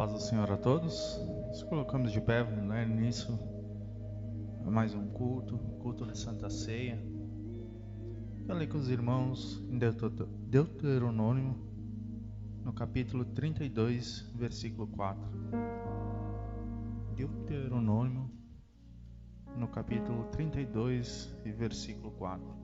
Paz do Senhor a todos. Nos colocamos de pé, vamos dar início a mais um culto de Santa Ceia. Falei com os irmãos em Deuteronômio, no capítulo 32, versículo 4. Deuteronômio, no capítulo 32 e versículo 4.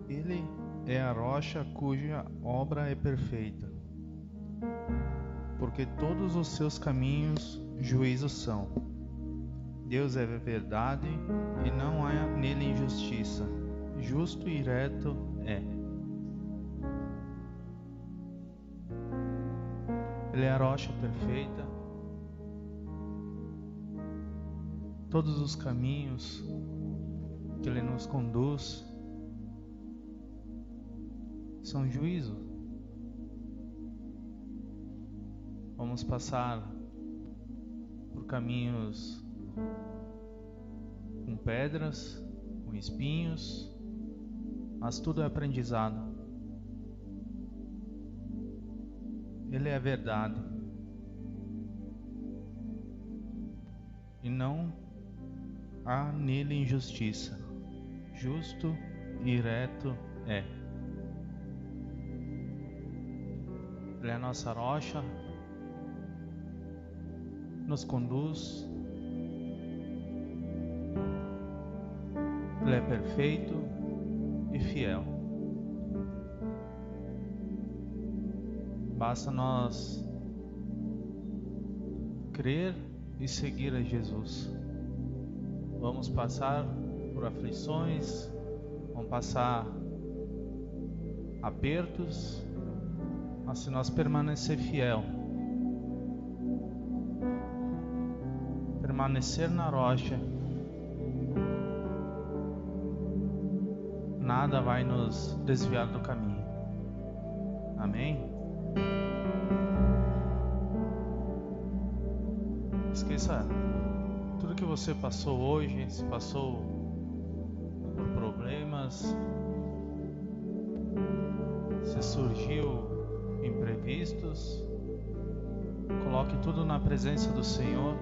Ele é a rocha cuja obra é perfeita, porque todos os seus caminhos juízos são. Deus é verdade e não há nele injustiça, justo e reto é. Ele é a rocha perfeita, todos os caminhos que Ele nos conduz são juízo. Vamos passar por caminhos com pedras, com espinhos, mas tudo é aprendizado. Ele é a verdade e não há nele injustiça, justo e reto é. Ele é a nossa rocha, nos conduz. Ele é perfeito e fiel. Basta nós crer e seguir a Jesus. Vamos passar por aflições, vamos passar apertos, mas se nós permanecer fiel, permanecer na rocha, nada vai nos desviar do caminho. Amém? Esqueça tudo que você passou hoje, se passou por problemas, se surgiu imprevistos, coloque tudo na presença do Senhor,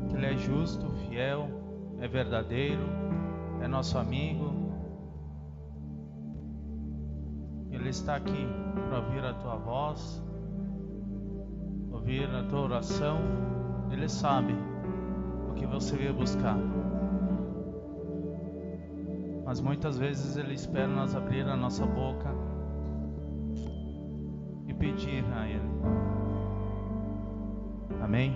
que Ele é justo, fiel, é verdadeiro, é nosso amigo. Ele está aqui para ouvir a tua voz, ouvir a tua oração. Ele sabe o que você veio buscar, mas muitas vezes Ele espera nós abrir a nossa boca e pedir a Ele. Amém?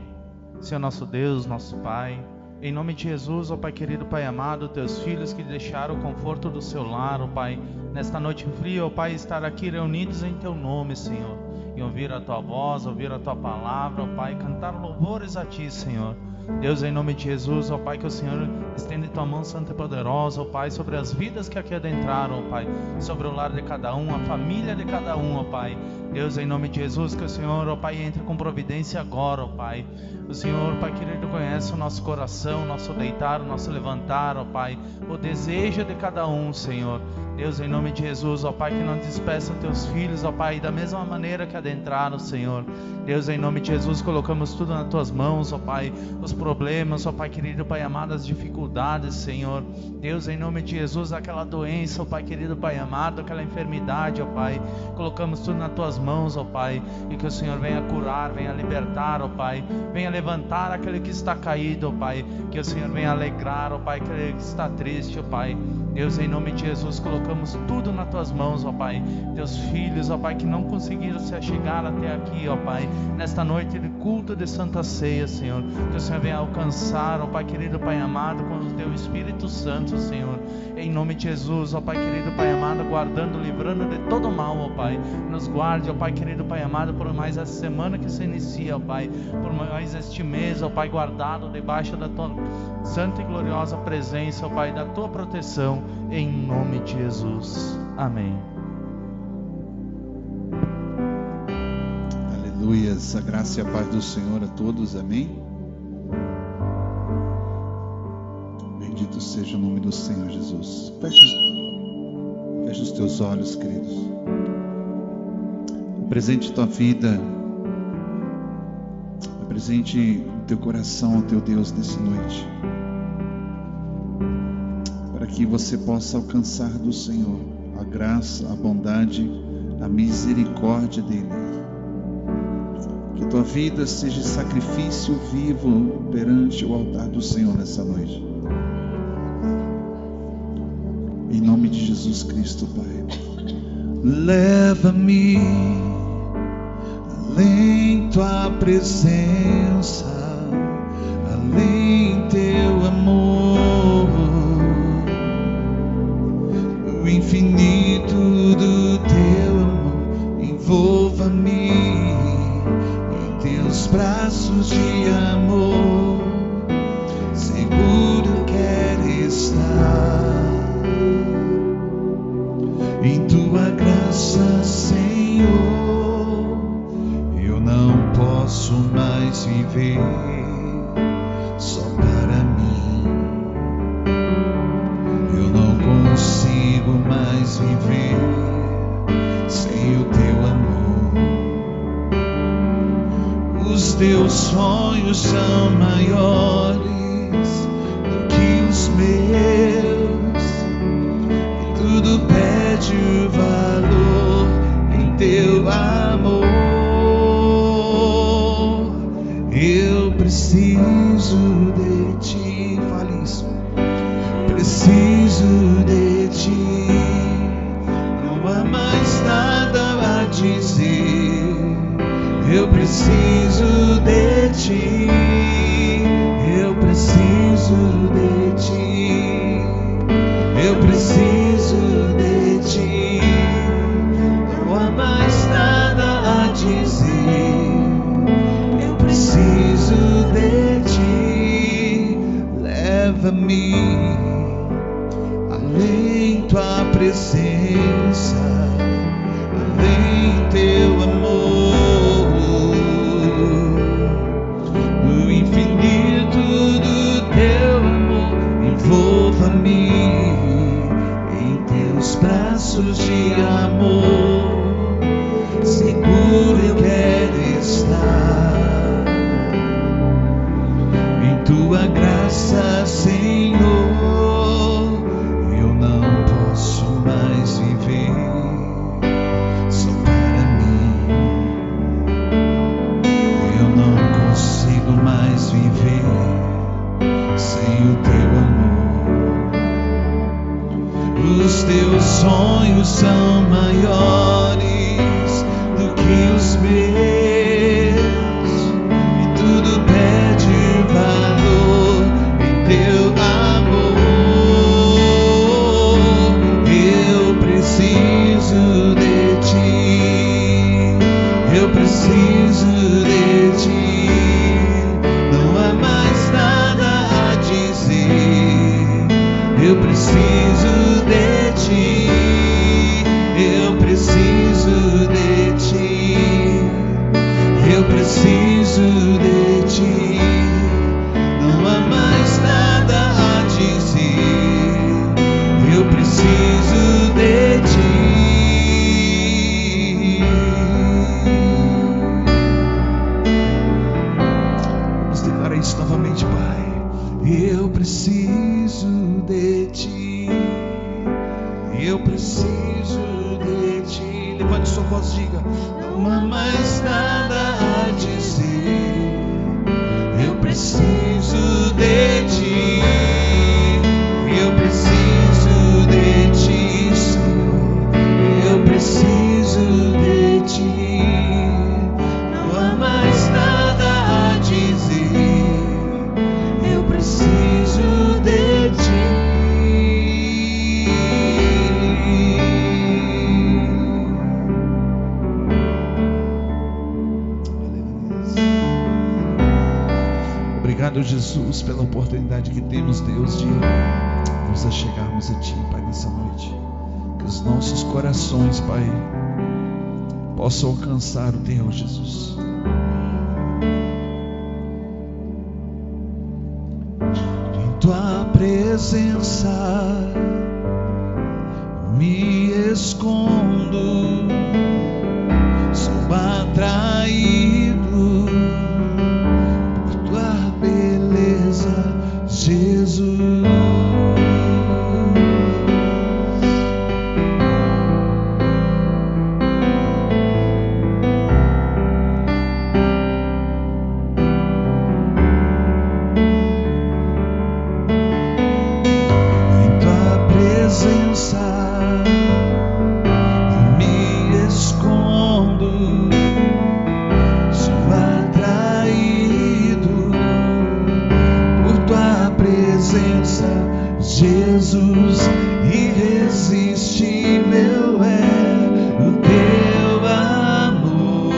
Senhor nosso Deus, nosso Pai, em nome de Jesus, ó Pai querido, Pai amado, teus filhos que deixaram o conforto do seu lar, ó Pai, nesta noite fria, ó Pai, estar aqui reunidos em teu nome, Senhor, e ouvir a tua voz, ouvir a tua palavra, ó Pai, cantar louvores a ti, Senhor. Deus, em nome de Jesus, ó Pai, que o Senhor estende tua mão santa e poderosa, ó Pai, sobre as vidas que aqui adentraram, ó Pai, sobre o lar de cada um, a família de cada um, ó Pai. Deus, em nome de Jesus, que o Senhor, ó Pai, entre com providência agora, ó Pai. O Senhor, Pai querido, conhece o nosso coração, o nosso deitar, o nosso levantar, ó Pai, o desejo de cada um, Senhor. Deus, em nome de Jesus, ó Pai, que não despeça teus filhos, ó Pai, da mesma maneira que adentraram, Senhor. Deus, em nome de Jesus, colocamos tudo nas tuas mãos, ó Pai, os problemas, ó Pai querido, Pai amado, as dificuldades, Senhor. Deus, em nome de Jesus, aquela doença, ó Pai querido, Pai amado, aquela enfermidade, ó Pai, colocamos tudo nas tuas mãos, ó Pai, e que o Senhor venha curar, venha libertar, ó Pai, venha levantar aquele que está caído, ó Pai, que o Senhor venha alegrar, ó Pai, aquele que está triste, ó Pai. Deus, em nome de Jesus, colocamos tudo nas tuas mãos, ó Pai. Teus filhos, ó Pai, que não conseguiram se achegar até aqui, ó Pai, nesta noite de culto de Santa Ceia, Senhor, que o Senhor venha alcançar, ó Pai querido, Pai amado, com o teu Espírito Santo, Senhor, em nome de Jesus, ó Pai querido, Pai amado, guardando, livrando de todo mal, ó Pai, nos guarde, ó Pai querido, Pai amado, por mais essa semana que se inicia, ó Pai, por mais este mês, ó Pai, guardado debaixo da tua santa e gloriosa presença, ó Pai, da tua proteção, em nome de Jesus, amém. dias, a graça e a paz do Senhor a todos, amém? Bendito seja o nome do Senhor Jesus. Feche os teus olhos, queridos. Apresente tua vida, apresente o teu coração ao teu Deus nessa noite, para que você possa alcançar do Senhor a graça, a bondade, a misericórdia dele. Que tua vida seja sacrifício vivo perante o altar do Senhor nessa noite. Em nome de Jesus Cristo, Pai. Leva-me além tua presença, além teu amor, o infinito do teu amor. Envolva-me em teus braços de amor, seguro quero estar em tua graça, Senhor. Eu não posso mais viver só para mim. Eu não consigo mais viver sem o teu amor. Os teus sonhos são maiores do que os meus, e tudo perde o valor em teu amor. Eu preciso de ti, fale isso. Preciso de ti, não há mais nada a dizer. Eu preciso de ti, eu preciso de ti, eu preciso de ti, não há mais nada a dizer. Eu preciso de ti, leva-me além tua presença, além teu amor, o infinito do teu amor. Envolva-me em teus braços de amor, seguro eu quero estar em tua graça, Senhor. Eu não posso mais viver só para mim. Eu não consigo mais viver sem o teu amor. Os teus sonhos são maiores do que os meus, e tudo perde valor em teu amor. Eu preciso de ti, eu preciso de ti, não há mais nada a dizer. Eu preciso de ti, eu preciso de ti, eu preciso de ti, não há mais nada a dizer. Eu preciso de ti. Vamos declarar isso novamente, Pai. Eu preciso de ti, eu preciso de ti. Levante sua voz, diga: não há mais nada a dizer. Eu preciso de ti, eu preciso de ti, Senhor. Eu preciso de ti, não há mais nada a dizer. Eu preciso de ti. Obrigado, Jesus, pela oportunidade que temos, Deus, de nos achegarmos a Ti, Pai, nessa noite. Que os nossos corações, Pai, possam alcançar o Teu, Jesus. presença me escondo, sou atraído por tua beleza, Jesus. Jesus, irresistível é o teu amor,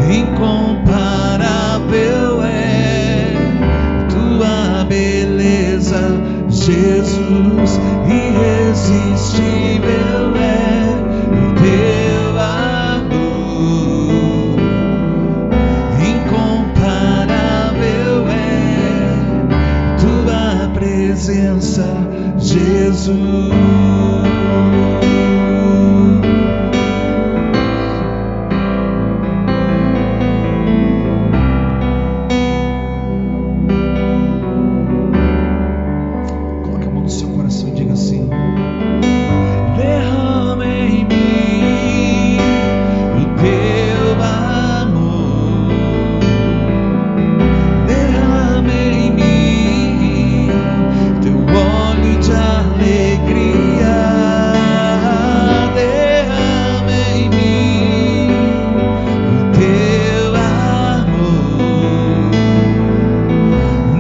incomparável é tua beleza, Jesus, irresistível é o teu amor, incomparável é tua presença, Jesus. Coloque a mão no seu coração e diga assim: derrama em mim o teu amor, derrama em mim teu óleo de alegria, derrama em mim o teu amor,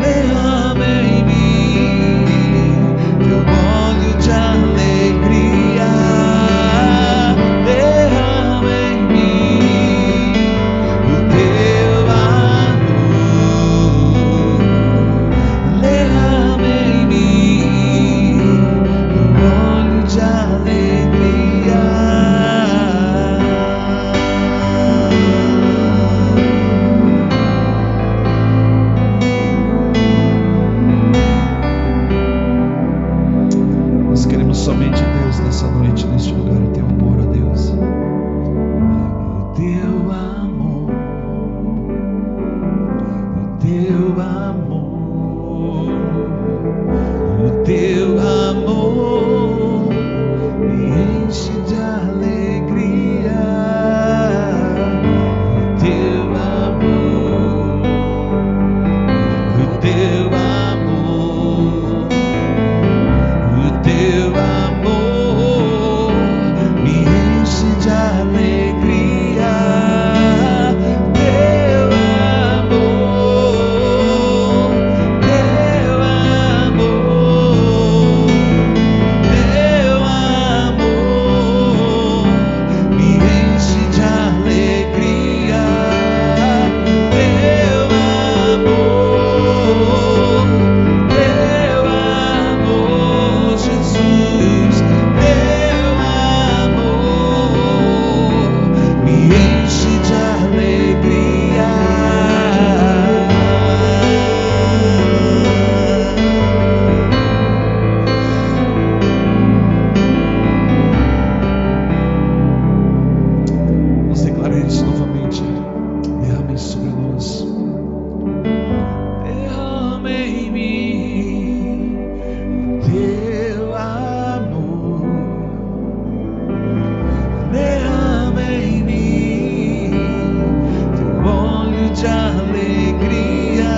derrama em mim teu óleo de alegria, derrama em mim o teu amor, derrama em mim teu óleo de alegria. Nós queremos somente Deus nessa noite, neste lugar, o teu amor, ó Deus. O teu amor, o teu amor, o teu amor me enche de alegria. O teu amor, o teu amor, o teu amor me enche de alegria. Teu amor, teu amor, teu amor me enche de alegria. Teu amor, teu amor, Jesus, teu amor me enche de alegria. Vamos declarar isso novamente. Derrame sobre nós. Derrama em mim teu amor, derrama em mim teu óleo de alegria,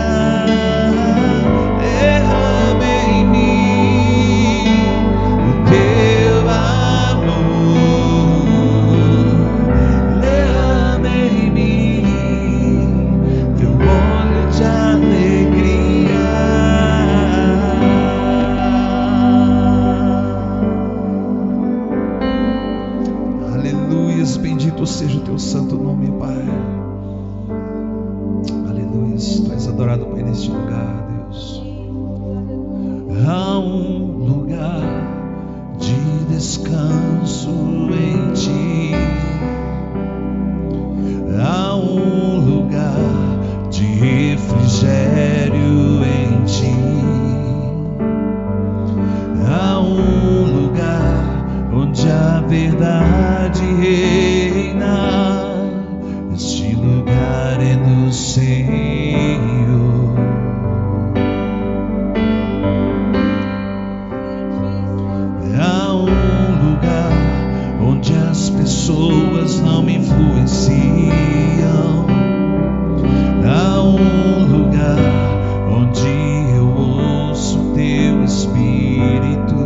derrama em mim o teu amor, derrama em mim teu óleo de alegria. Aleluias, bendito seja o teu santo nome, Pai. Aleluias, tu és adorado, Pai, neste lugar, Deus. Há um lugar de descanso em ti, há um lugar de refrigério em ti. majestade reina, este lugar é do Senhor. Há um lugar onde as pessoas não me influenciam. Há um lugar onde eu ouço teu Espírito.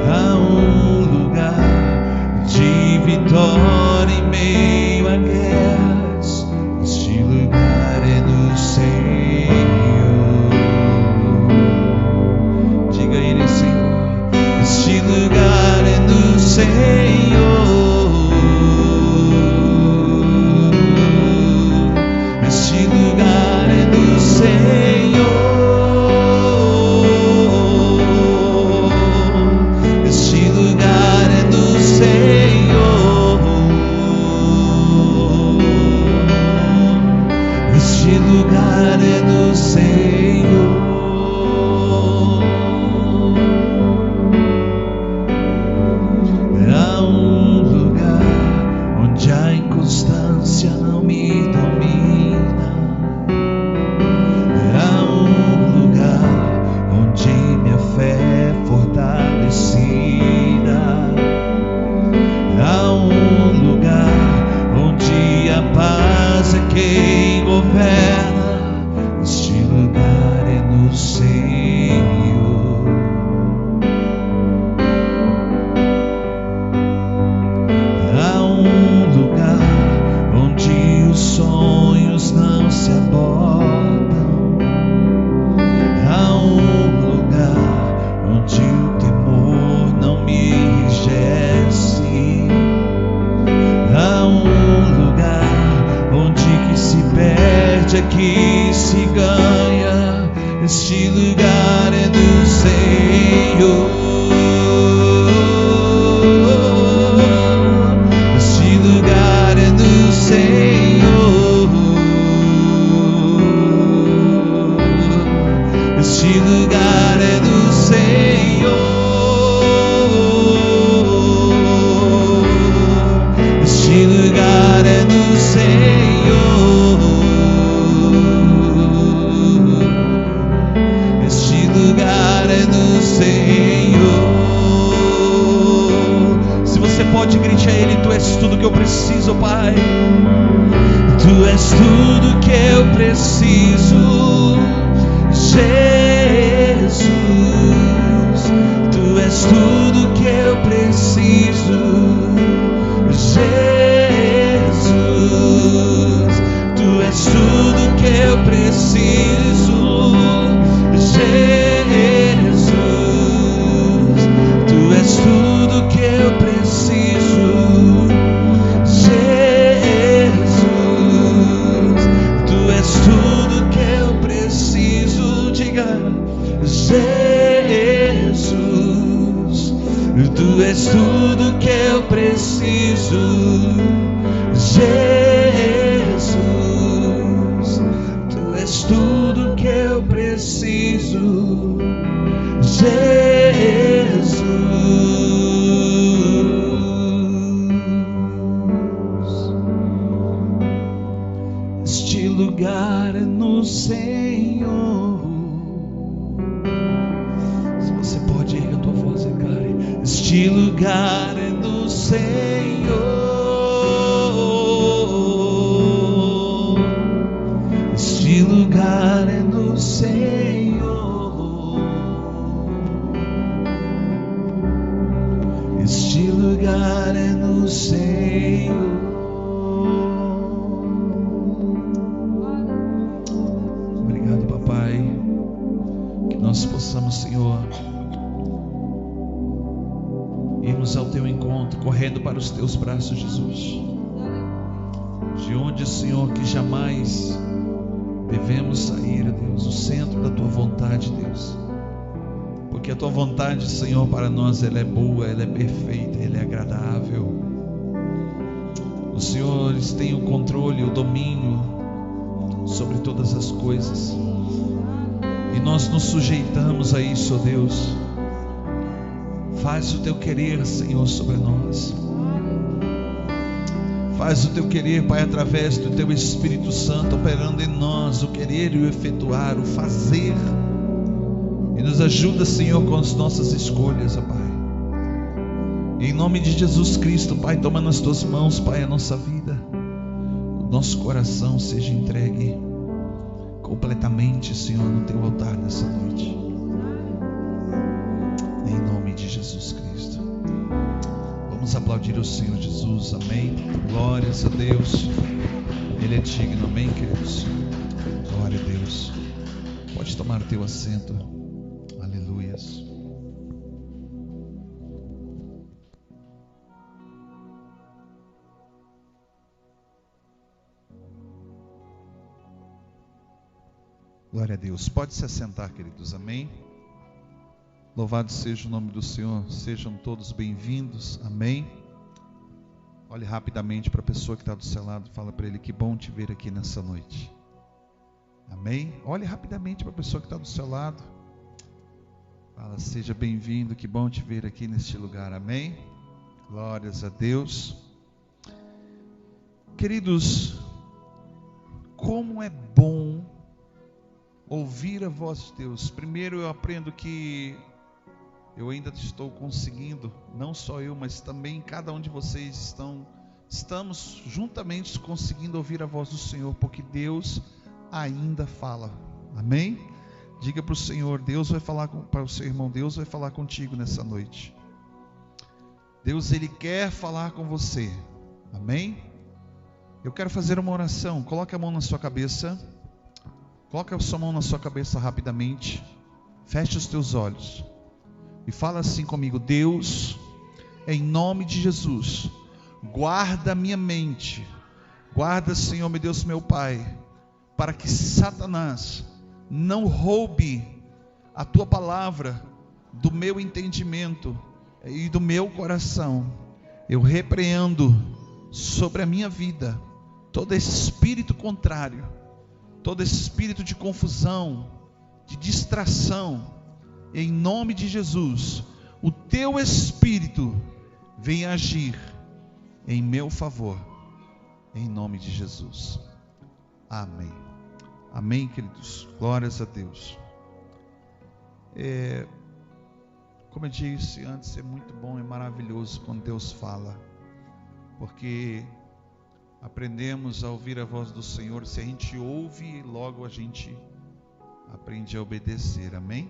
Há um lugar de vitória em meio a guerras. Este lugar é do Senhor. Diga a Ele, Senhor, este lugar é do Senhor. Este lugar é do Senhor. Este lugar é do Senhor. Este lugar é do Senhor. Há um lugar onde a inconstância não me domina. Há um lugar onde minha fé é fortalecida. Há um lugar onde a paz é quem governa. Este lugar é no Senhor. Há um lugar onde os sonhos não se abortam. Há um lugar onde o temor não me enrijece. Há um lugar onde que se perde, aqui se ganha. Este lugar é do Senhor. Este lugar é do Senhor. Este lugar é do Senhor. Este lugar é do Senhor. Este lugar é do Senhor. Se você pode, grite a Ele: Tu és tudo que eu preciso, Pai. Tu és tudo que eu preciso, Jesus. Tu és tudo que eu preciso, Jesus. Tu és tudo que eu preciso, Jesus. Tu és tudo que eu preciso, Jesus. Tu és tudo que eu preciso. Diga: Jesus. Tu és tudo que eu preciso, Jesus. Tu és tudo que eu preciso, Jesus. Este lugar é no Senhor. Se você pode, erga a tua voz e declare: este lugar é no Senhor. Este lugar é no Senhor. Este lugar é no Senhor. Obrigado, Papai. Que nós possamos, Senhor, irmos ao teu encontro, correndo para os teus braços, Jesus. De onde, Senhor, que jamais devemos sair, Deus, o centro da tua vontade, Deus. Porque a tua vontade, Senhor, para nós, ela é boa, ela é perfeita, ela é agradável. Os Senhores têm o controle, o domínio sobre todas as coisas. E nós nos sujeitamos a isso, ó Deus. Faz o teu querer, Senhor, sobre nós. Faz o teu querer, Pai, através do teu Espírito Santo operando em nós, o querer e o efetuar, o fazer. E nos ajuda, Senhor, com as nossas escolhas, ó Pai. Em nome de Jesus Cristo, Pai, toma nas tuas mãos, Pai, a nossa vida. O nosso coração seja entregue completamente, Senhor, no teu altar nessa noite. Em nome de Jesus Cristo. Vamos aplaudir o Senhor Jesus, amém. Glórias a Deus. Ele é digno, amém, queridos. Glória a Deus. Pode tomar o teu assento. Aleluias. Glória a Deus. Pode se assentar, queridos, amém. Louvado seja o nome do Senhor. Sejam todos bem-vindos, amém. Olhe rapidamente para a pessoa que está do seu lado. Fala para ele: que bom te ver aqui nessa noite, amém. Olhe rapidamente para a pessoa que está do seu lado. Fala: seja bem-vindo, que bom te ver aqui neste lugar, amém. Glórias a Deus. Queridos, como é bom ouvir a voz de Deus. Primeiro eu aprendo que eu ainda estou conseguindo, não só eu, mas também cada um de vocês estamos juntamente conseguindo ouvir a voz do Senhor, porque Deus ainda fala, amém? Diga para o Senhor: Deus vai falar para o seu irmão, Deus vai falar contigo nessa noite. Deus, Ele quer falar com você, amém? Eu quero fazer uma oração. Coloque a mão na sua cabeça. Coloque a sua mão na sua cabeça rapidamente. Feche os teus olhos e fala assim comigo: Deus, em nome de Jesus, guarda a minha mente. Guarda, Senhor, meu Deus, meu Pai, para que Satanás não roube a tua palavra do meu entendimento e do meu coração. Eu repreendo sobre a minha vida todo esse espírito contrário, todo esse espírito de confusão, de distração. Em nome de Jesus, o teu Espírito vem agir em meu favor, em nome de Jesus, amém. Amém, queridos, glórias a Deus. Como eu disse antes, é muito bom, é maravilhoso quando Deus fala, porque aprendemos a ouvir a voz do Senhor. Se a gente ouve, logo a gente aprende a obedecer, amém?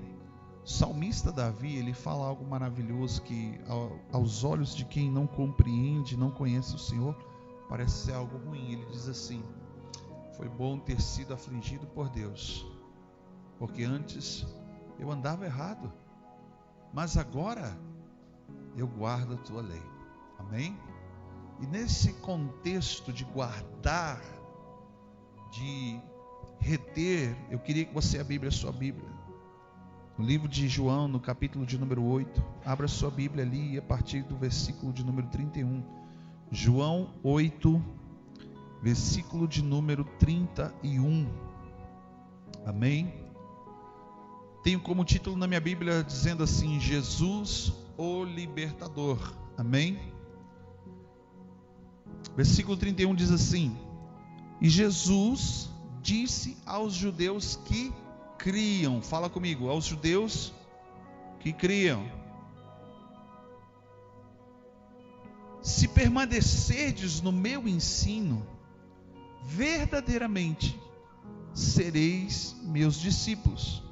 O salmista Davi, ele fala algo maravilhoso que aos olhos de quem não compreende, não conhece o Senhor, parece ser algo ruim. Ele diz assim: foi bom ter sido afligido por Deus, porque antes eu andava errado, mas agora eu guardo a tua lei, amém? E nesse contexto de guardar, de reter, eu queria que você abrisse a sua Bíblia no livro de João, no capítulo de número 8. Abra sua Bíblia ali a partir do versículo de número 31. João 8, versículo de número 31. Amém? Tenho como título na minha Bíblia dizendo assim: Jesus, o Libertador. Amém? Versículo 31 diz assim: e Jesus disse aos judeus que criam. Fala comigo: aos judeus que criam: se permanecerdes no meu ensino, verdadeiramente sereis meus discípulos.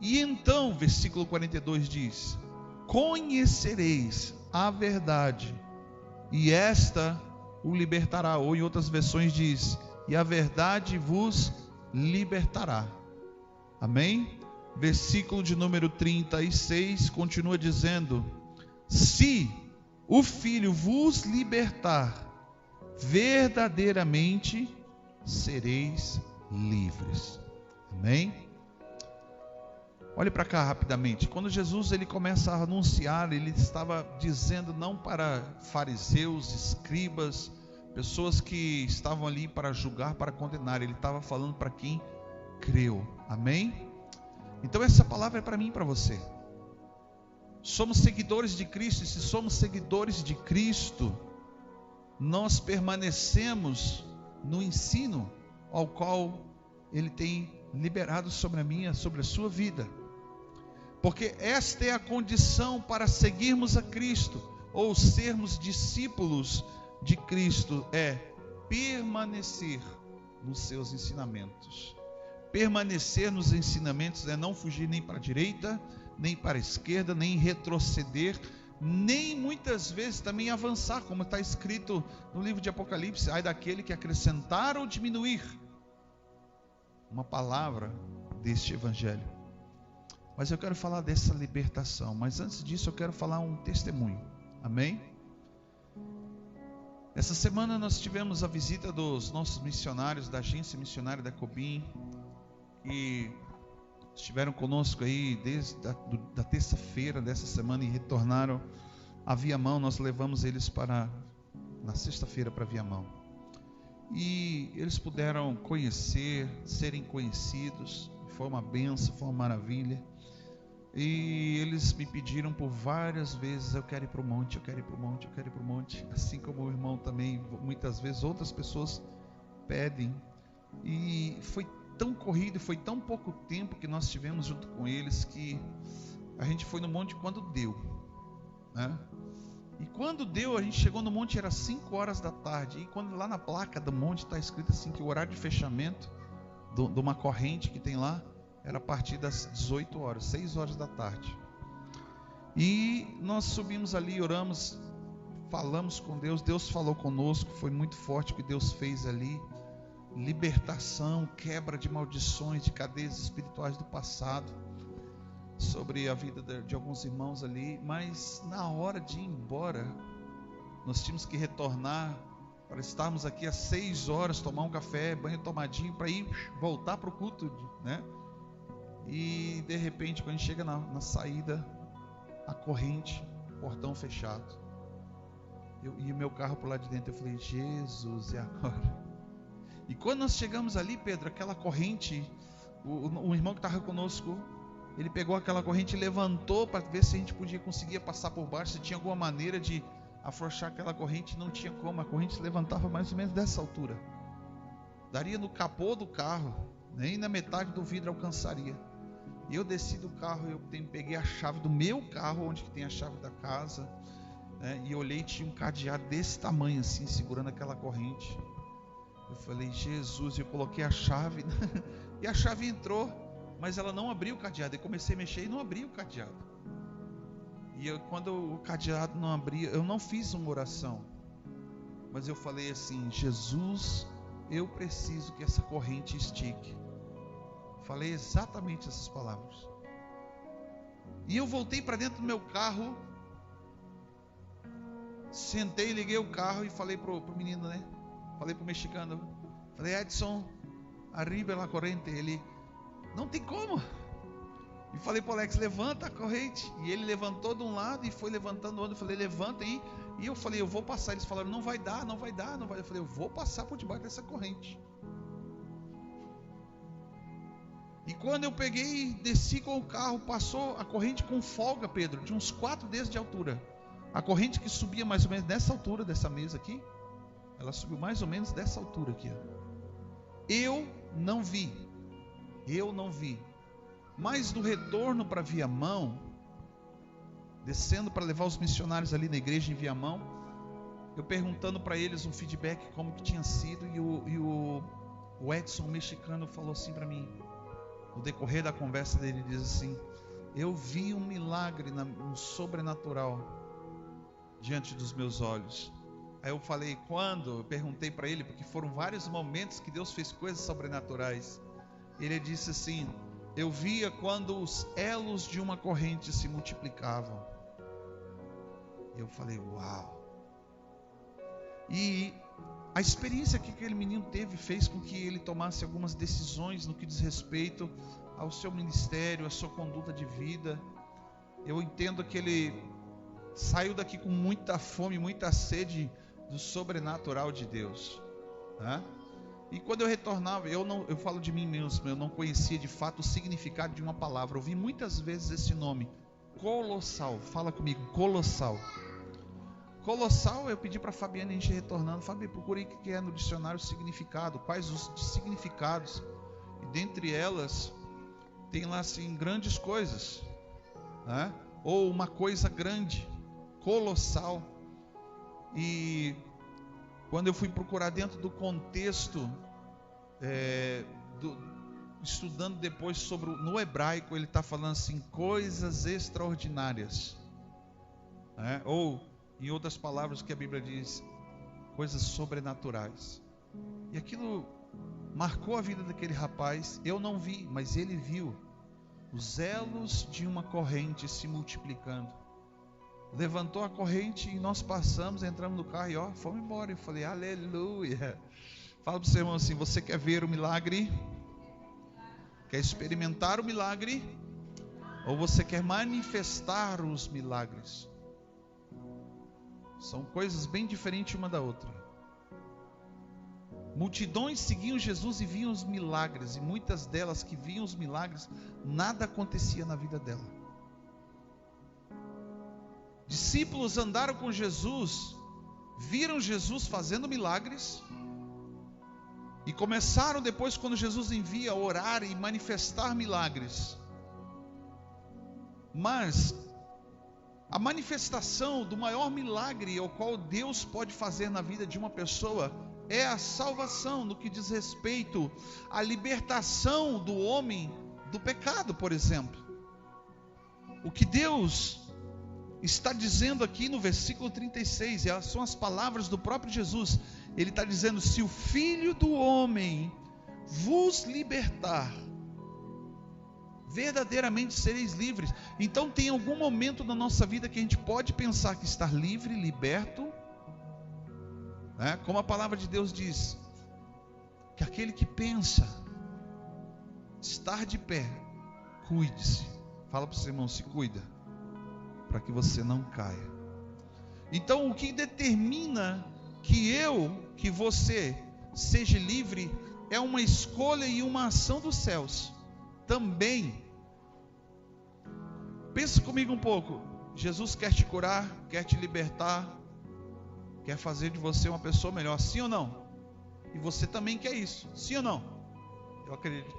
E então, versículo 42 diz: conhecereis a verdade, e esta o libertará. Ou em outras versões diz: e a verdade vos libertará. Amém? Versículo de número 36 continua dizendo: se o Filho vos libertar, verdadeiramente sereis livres. Amém? Olhe para cá rapidamente. Quando Jesus ele começa a anunciar, ele estava dizendo não para fariseus, escribas, pessoas que estavam ali para julgar, para condenar. Ele estava falando para quem creu. Amém? Então essa palavra é para mim e para você. Somos seguidores de Cristo, e se somos seguidores de Cristo, nós permanecemos no ensino ao qual Ele tem liberado sobre a minha, sobre a sua vida. Porque esta é a condição para seguirmos a Cristo, ou sermos discípulos de Cristo, é permanecer nos seus ensinamentos. Permanecer nos ensinamentos é não fugir nem para a direita, nem para a esquerda, nem retroceder, nem muitas vezes também avançar, como está escrito no livro de Apocalipse: ai daquele que acrescentar ou diminuir uma palavra deste evangelho. Mas eu quero falar dessa libertação, mas antes disso eu quero falar um testemunho, amém? Essa semana nós tivemos a visita dos nossos missionários da agência missionária da Cobim, que estiveram conosco aí desde da terça-feira dessa semana e retornaram a Viamão. Nós levamos eles na sexta-feira para Viamão. E eles puderam conhecer, serem conhecidos. Foi uma benção, foi uma maravilha. E eles me pediram por várias vezes: eu quero ir para o monte, eu quero ir para o monte, eu quero ir para o monte. Assim como o irmão também, muitas vezes outras pessoas pedem. E foi tão corrido, foi tão pouco tempo que nós tivemos junto com eles, que a gente foi no monte quando deu, né? E quando deu, a gente chegou no monte, era 5 horas da tarde. E quando lá na placa do monte está escrito assim, que o horário de fechamento de uma corrente que tem lá era a partir das 18 horas, 6 horas da tarde. E nós subimos ali, oramos, falamos com Deus. Deus falou conosco, foi muito forte o que Deus fez ali. Libertação, quebra de maldições, de cadeias espirituais do passado, sobre a vida de alguns irmãos ali. Mas na hora de ir embora, nós tínhamos que retornar para estarmos aqui às 6 horas, tomar um café, banho tomadinho, para ir voltar para o culto, né? E de repente, quando a gente chega na saída, a corrente, portão fechado, e o meu carro por lá de dentro. Eu falei: Jesus, e agora? E quando nós chegamos ali, Pedro, aquela corrente, o irmão que estava conosco, ele pegou aquela corrente e levantou para ver se a gente conseguia passar por baixo, se tinha alguma maneira de afrouxar aquela corrente. Não tinha como, a corrente se levantava mais ou menos dessa altura, daria no capô do carro, nem na metade do vidro alcançaria. E eu desci do carro, peguei a chave do meu carro, onde que tem a chave da casa, né, e olhei, tinha um cadeado desse tamanho assim, segurando aquela corrente. Eu falei: Jesus, eu coloquei a chave e a chave entrou, mas ela não abriu o cadeado. Eu comecei a mexer e não abria o cadeado. E quando o cadeado não abria, eu não fiz uma oração, mas eu falei assim: Jesus, eu preciso que essa corrente estique. Falei exatamente essas palavras. E eu voltei para dentro do meu carro, sentei, liguei o carro e falei pro menino, né? Falei pro mexicano, falei: Edson, arriba a corrente. Ele: não tem como. E falei pro Alex: levanta a corrente. E ele levantou de um lado e foi levantando do outro. Eu falei: levanta aí. E eu falei: eu vou passar. Eles falaram: não vai dar, não vai dar, não vai. Eu falei: eu vou passar por debaixo dessa corrente. E quando eu peguei, desci com o carro, passou a corrente com folga, Pedro, de uns 4 dedos de altura. A corrente que subia mais ou menos dessa altura, dessa mesa aqui, ela subiu mais ou menos dessa altura aqui, ó. Eu não vi. Mas no retorno para Viamão, descendo para levar os missionários ali na igreja em Viamão, eu perguntando para eles um feedback como que tinha sido, e o Edson, mexicano, falou assim para mim, no decorrer da conversa dele, ele diz assim: eu vi um milagre, um sobrenatural diante dos meus olhos. Aí eu falei: quando? Eu perguntei para ele, porque foram vários momentos que Deus fez coisas sobrenaturais. Ele disse assim: eu via quando os elos de uma corrente se multiplicavam. Eu falei: uau! E a experiência que aquele menino teve fez com que ele tomasse algumas decisões no que diz respeito ao seu ministério, à sua conduta de vida. Eu entendo que ele saiu daqui com muita fome, muita sede do sobrenatural de Deus, né? E quando eu retornava, eu falo de mim mesmo, eu não conhecia de fato o significado de uma palavra. Eu ouvi muitas vezes esse nome, colossal. Fala comigo, colossal. Colossal, eu pedi para a Fabiana, a gente retornando. Fabi, procure o que é no dicionário significado, quais os significados. E dentre elas, tem lá assim, grandes coisas, né? Ou uma coisa grande, colossal. E quando eu fui procurar dentro do contexto, estudando depois sobre, no hebraico, ele está falando assim, coisas extraordinárias, né? Ou, em outras palavras que a Bíblia diz, coisas sobrenaturais. E aquilo marcou a vida daquele rapaz. Eu não vi, mas ele viu os elos de uma corrente se multiplicando. Levantou a corrente e nós passamos, entramos no carro e fomos embora. Eu falei, aleluia. Fala para o seu irmão assim, você quer ver o milagre? Quer experimentar o milagre? Ou você quer manifestar os milagres? São coisas bem diferentes uma da outra. Multidões seguiam Jesus e viam os milagres. E muitas delas que viam os milagres, nada acontecia na vida dela. Discípulos andaram com Jesus, viram Jesus fazendo milagres. E começaram depois, quando Jesus envia, a orar e manifestar milagres. Mas a manifestação do maior milagre ao qual Deus pode fazer na vida de uma pessoa é a salvação, no que diz respeito à libertação do homem do pecado, por exemplo. O que Deus está dizendo aqui no versículo 36, são as palavras do próprio Jesus. Ele está dizendo, se o Filho do Homem vos libertar, verdadeiramente sereis livres. Então tem algum momento na nossa vida que a gente pode pensar que estar livre, liberto, né? Como a palavra de Deus diz, que aquele que pensa estar de pé, cuide-se. Fala para o seu irmão, se cuida, para que você não caia. Então o que determina que você seja livre é uma escolha e uma ação dos céus. Também, pensa comigo um pouco. Jesus quer te curar, quer te libertar, quer fazer de você uma pessoa melhor, sim ou não? E você também quer isso, sim ou não?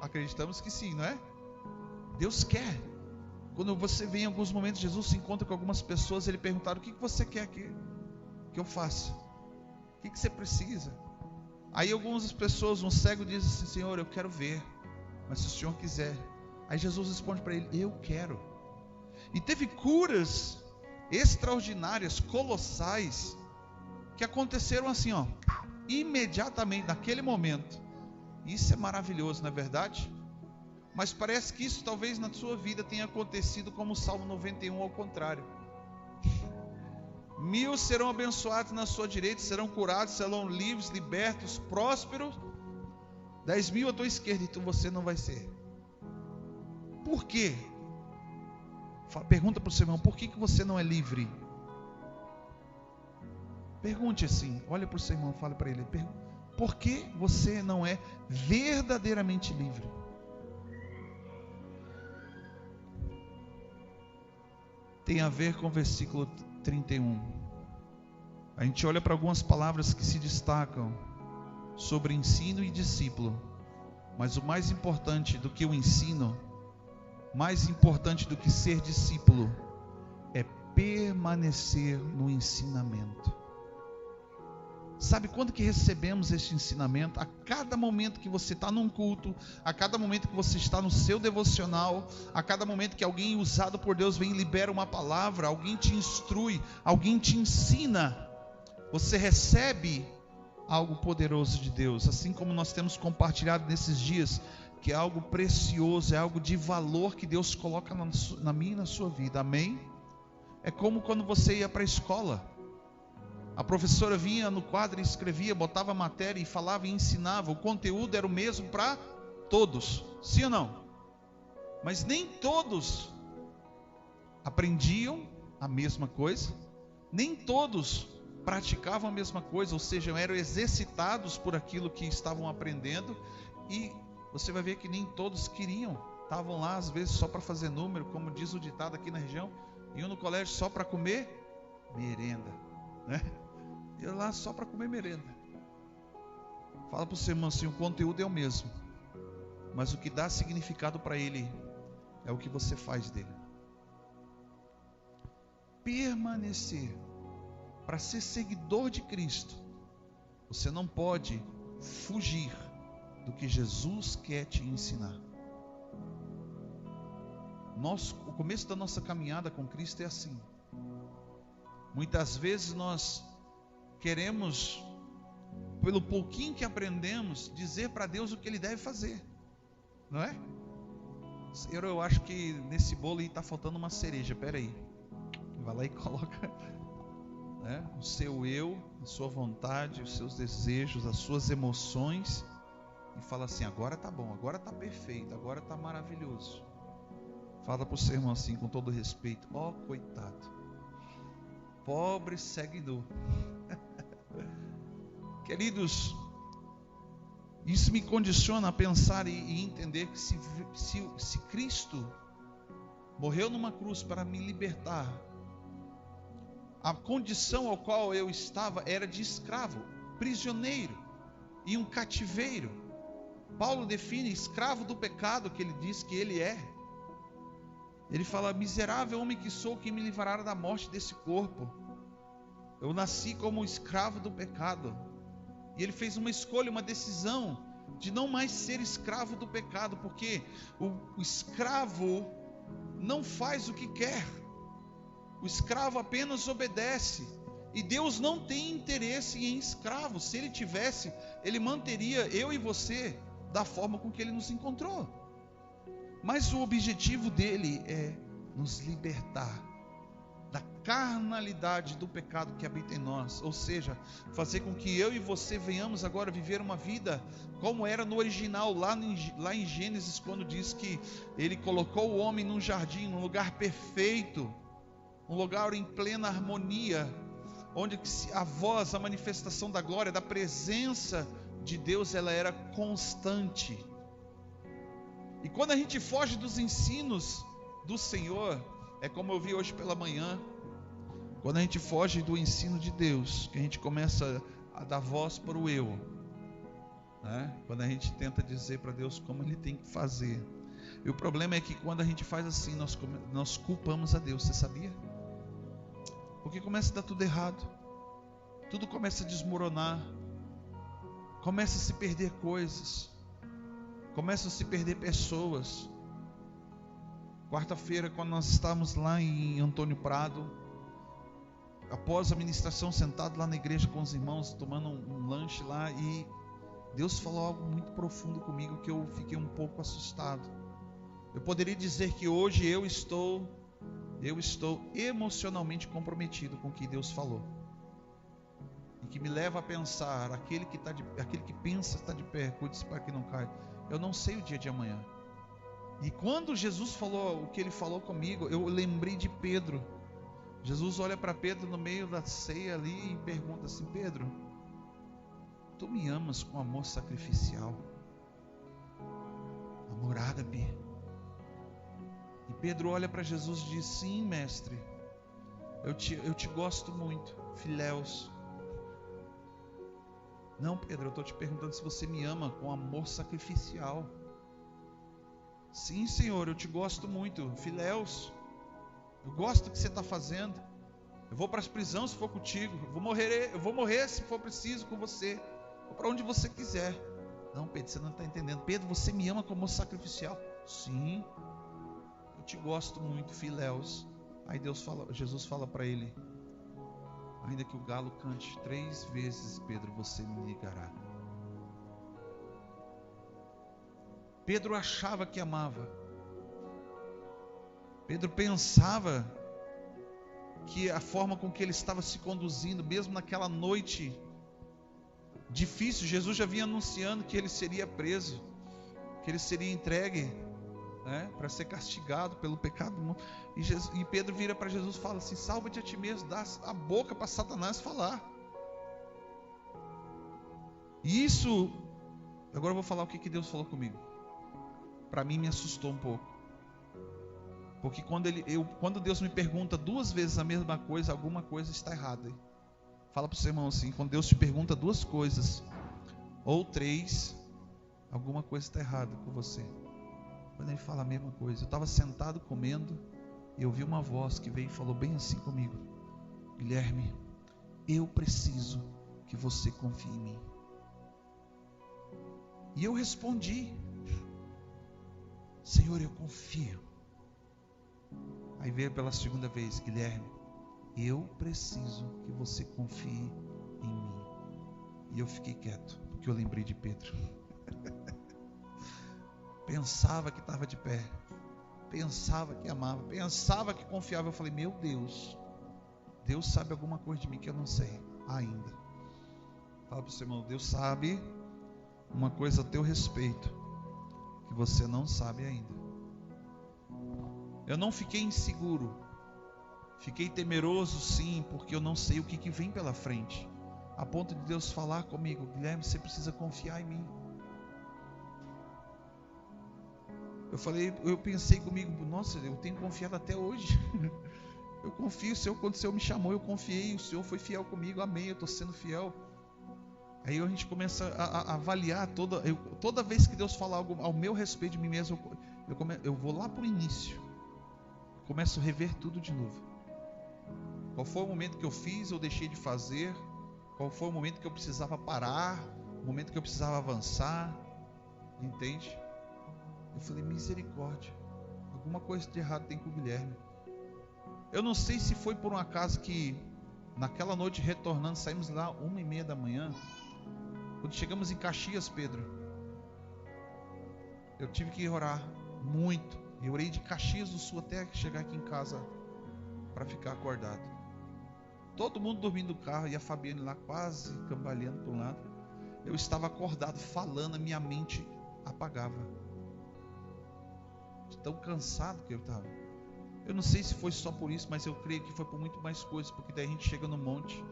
Acreditamos que sim, não é? Deus quer. Quando você vê em alguns momentos, Jesus se encontra com algumas pessoas, ele perguntaram, o que você quer que eu faça? O que você precisa? Aí algumas pessoas, um cego diz assim, Senhor, eu quero ver, mas se o Senhor quiser. Aí Jesus responde para ele, eu quero. E teve curas extraordinárias, colossais, que aconteceram assim, imediatamente, naquele momento. Isso é maravilhoso, não é verdade? Mas parece que isso talvez na sua vida tenha acontecido como o Salmo 91, ao contrário. 1000 serão abençoados na sua direita, serão curados, serão livres, libertos, prósperos. 10.000 à tua esquerda, então você não vai ser. Por quê? Pergunta para o seu irmão, por que você não é livre? Pergunte assim, olha para o seu irmão, fala para ele, por que você não é verdadeiramente livre? Tem a ver com o versículo 31. A gente olha para algumas palavras que se destacam sobre ensino e discípulo. Mas o mais importante do que o ensino, mais importante do que ser discípulo, é permanecer no ensinamento. Sabe quando que recebemos este ensinamento? A cada momento que você está num culto, a cada momento que você está no seu devocional, a cada momento que alguém usado por Deus vem e libera uma palavra, alguém te instrui, alguém te ensina, você recebe algo poderoso de Deus, assim como nós temos compartilhado nesses dias, que é algo precioso, é algo de valor que Deus coloca na minha e na sua vida, amém? É como quando você ia para a escola. A professora vinha no quadro e escrevia, botava matéria e falava e ensinava. O conteúdo era o mesmo para todos, sim ou não? Mas nem todos aprendiam a mesma coisa, nem todos praticavam a mesma coisa, ou seja, eram exercitados por aquilo que estavam aprendendo. E você vai ver que nem todos queriam estavam lá às vezes só para fazer número, como diz o ditado aqui na região, iam no colégio só para comer merenda, né? Iam lá só para comer merenda. Fala para o seu irmão assim, o conteúdo é o mesmo, mas o que dá significado para ele é o que você faz dele. Permanecer, para ser seguidor de Cristo, você não pode fugir do que Jesus quer te ensinar. O começo da nossa caminhada com Cristo é assim. Muitas vezes nós queremos, pelo pouquinho que aprendemos, dizer para Deus o que Ele deve fazer, não é? Senhor, eu acho que nesse bolo aí está faltando uma cereja, peraí. Vai lá e coloca, né, o seu eu, a sua vontade, os seus desejos, as suas emoções, e fala assim, agora tá bom, agora tá perfeito, agora tá maravilhoso. Fala para o seu irmão assim, com todo respeito, ó, coitado, pobre seguidor. Queridos, isso me condiciona a pensar e entender que se Cristo morreu numa cruz para me libertar, a condição ao qual eu estava era de escravo, prisioneiro, em um cativeiro. Paulo define escravo do pecado, que ele diz que ele é. Ele fala, miserável homem que sou, quem me livrará da morte desse corpo? Eu nasci como escravo do pecado. E ele fez uma escolha, uma decisão de não mais ser escravo do pecado, porque o escravo não faz o que quer. O escravo apenas obedece. E Deus não tem interesse em escravos. Se Ele tivesse, Ele manteria eu e você da forma com que Ele nos encontrou. Mas o objetivo dele é nos libertar da carnalidade do pecado que habita em nós. Ou seja, fazer com que eu e você venhamos agora viver uma vida como era no original, lá em Gênesis, quando diz que Ele colocou o homem num jardim, num lugar perfeito, um lugar em plena harmonia, onde a voz, a manifestação da glória, da presença de Deus, ela era constante. E quando a gente foge dos ensinos do Senhor, é como eu vi hoje pela manhã, quando a gente foge do ensino de Deus, que a gente começa a dar voz para o eu, né? Quando a gente tenta dizer para Deus como Ele tem que fazer. E o problema é que quando a gente faz assim, nós culpamos a Deus, você sabia? Porque começa a dar tudo errado, tudo começa a desmoronar, começa a se perder coisas, começam a se perder pessoas. Quarta-feira, quando nós estávamos lá em Antônio Prado, após a ministração, sentado lá na igreja com os irmãos, tomando um lanche lá, e Deus falou algo muito profundo comigo, que eu fiquei um pouco assustado. Eu poderia dizer que hoje eu estou emocionalmente comprometido com o que Deus falou, e que me leva a pensar, aquele que pensa está de pé, cuide-se para que não caia. Eu não sei o dia de amanhã. E quando Jesus falou o que Ele falou comigo, eu lembrei de Pedro. Jesus olha para Pedro no meio da ceia ali e pergunta assim, Pedro, tu me amas com amor sacrificial, amor ágape? E Pedro olha para Jesus e diz, sim, mestre, eu te gosto muito, filéus. Não, Pedro, eu estou te perguntando se você me ama com amor sacrificial. Sim, Senhor, eu te gosto muito, filéus. Eu gosto do que você está fazendo. Eu vou para as prisões se for contigo. Eu vou morrer se for preciso com você. Vou para onde você quiser. Não, Pedro, você não está entendendo. Pedro, você me ama com amor sacrificial. Sim, eu te gosto muito, filéus. Aí Jesus fala para ele, ainda que o galo cante 3 vezes, Pedro, você me negará. Pedro achava que amava. Pedro pensava que a forma com que ele estava se conduzindo, mesmo naquela noite difícil, Jesus já vinha anunciando que ele seria preso, que ele seria entregue, né, para ser castigado pelo pecado. E Pedro vira para Jesus e fala assim, salva-te a ti mesmo, dá a boca para Satanás falar. E isso, agora eu vou falar o que Deus falou comigo. para mim me assustou um pouco. Porque quando Deus me pergunta 2 vezes a mesma coisa, alguma coisa está errada. Fala para o seu irmão assim, quando Deus te pergunta 2 coisas, ou 3, alguma coisa está errada com você. Quando ele fala a mesma coisa, eu estava sentado comendo, e eu ouvi uma voz que veio e falou bem assim comigo: Guilherme, eu preciso que você confie em mim. E eu respondi: Senhor, eu confio. Aí veio pela segunda vez: Guilherme, eu preciso que você confie em mim. E eu fiquei quieto, porque eu lembrei de Pedro. Pensava que estava de pé, pensava que amava, pensava que confiava. Eu falei: meu Deus, Deus sabe alguma coisa de mim que eu não sei ainda. Fala para o seu irmão: Deus sabe uma coisa a teu respeito que você não sabe ainda. Eu não fiquei inseguro, fiquei temeroso sim, porque eu não sei o que vem pela frente, a ponto de Deus falar comigo: Guilherme, você precisa confiar em mim. Eu pensei comigo: nossa, eu tenho confiado até hoje. Eu confio, o Senhor, quando o Senhor me chamou, eu confiei, o Senhor foi fiel comigo, amém, eu estou sendo fiel. Aí a gente começa a avaliar, toda vez que Deus fala algo ao meu respeito de mim mesmo, eu vou lá para o início, começo a rever tudo de novo. Qual foi o momento que eu fiz ou deixei de fazer? Qual foi o momento que eu precisava parar? O momento que eu precisava avançar? Entende? Eu falei: misericórdia, alguma coisa de errado tem com o Guilherme. Eu não sei se foi por um acaso que naquela noite retornando, saímos lá 1h30 da manhã. Quando chegamos em Caxias, Pedro, eu tive que orar muito. Eu orei de Caxias do Sul até chegar aqui em casa para ficar acordado. Todo mundo dormindo no carro e a Fabiane lá quase cambaleando para um lado. Eu estava acordado falando, a minha mente apagava, de tão cansado que eu estava. Eu não sei se foi só por isso, mas eu creio que foi por muito mais coisas, porque daí a gente chega no monte.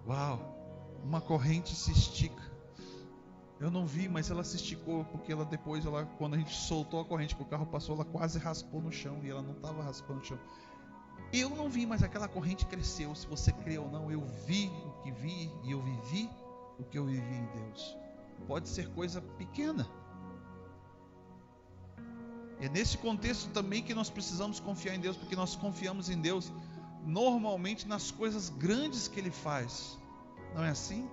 Uau! Uma corrente se estica. Eu não vi, mas ela se esticou, porque depois, quando a gente soltou a corrente que o carro passou, ela quase raspou no chão, e ela não estava raspando no chão. Eu não vi, mas aquela corrente cresceu. Se você crê ou não, eu vi o que vi, e eu vivi o que eu vivi em Deus. Pode ser coisa pequena. É nesse contexto também que nós precisamos confiar em Deus, porque nós confiamos em Deus normalmente nas coisas grandes que Ele faz. Não é assim?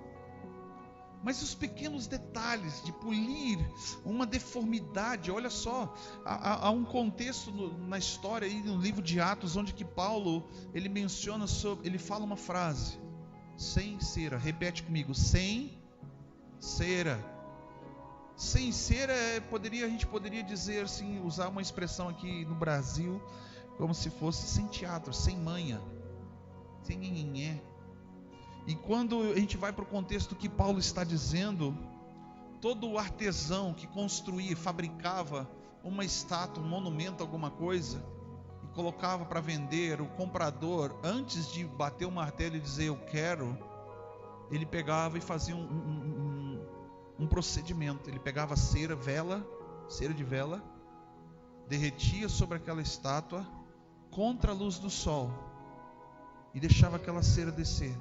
Mas os pequenos detalhes de polir uma deformidade. Olha só, há um contexto na história aí no livro de Atos, onde que Paulo, ele menciona sobre, ele fala uma frase: sem cera. Repete comigo: sem cera. Sem cera, a gente poderia dizer assim, usar uma expressão aqui no Brasil, como se fosse sem teatro, sem manha, sem nhenhenhé. E quando a gente vai para o contexto que Paulo está dizendo, todo o artesão que construía, fabricava uma estátua, um monumento, alguma coisa, e colocava para vender, o comprador, antes de bater o martelo e dizer eu quero, ele pegava e fazia um procedimento. Ele pegava cera de vela, derretia sobre aquela estátua contra a luz do sol e deixava aquela cera descer.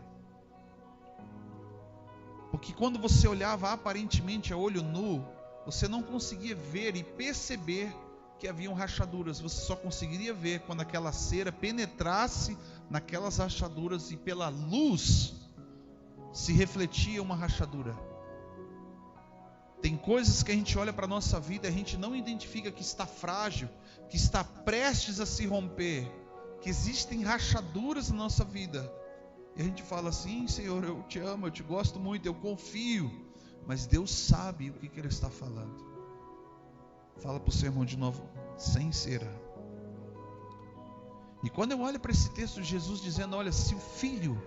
Porque quando você olhava aparentemente a olho nu, você não conseguia ver e perceber que haviam rachaduras. Você só conseguiria ver quando aquela cera penetrasse naquelas rachaduras e pela luz se refletia uma rachadura. Tem coisas que a gente olha para a nossa vida e a gente não identifica que está frágil, que está prestes a se romper, que existem rachaduras na nossa vida. E a gente fala assim: Senhor, eu te amo, eu te gosto muito, eu confio. Mas Deus sabe o que Ele está falando. Fala para o seu irmão de novo: sem cera. E quando eu olho para esse texto de Jesus dizendo: olha, se o Filho,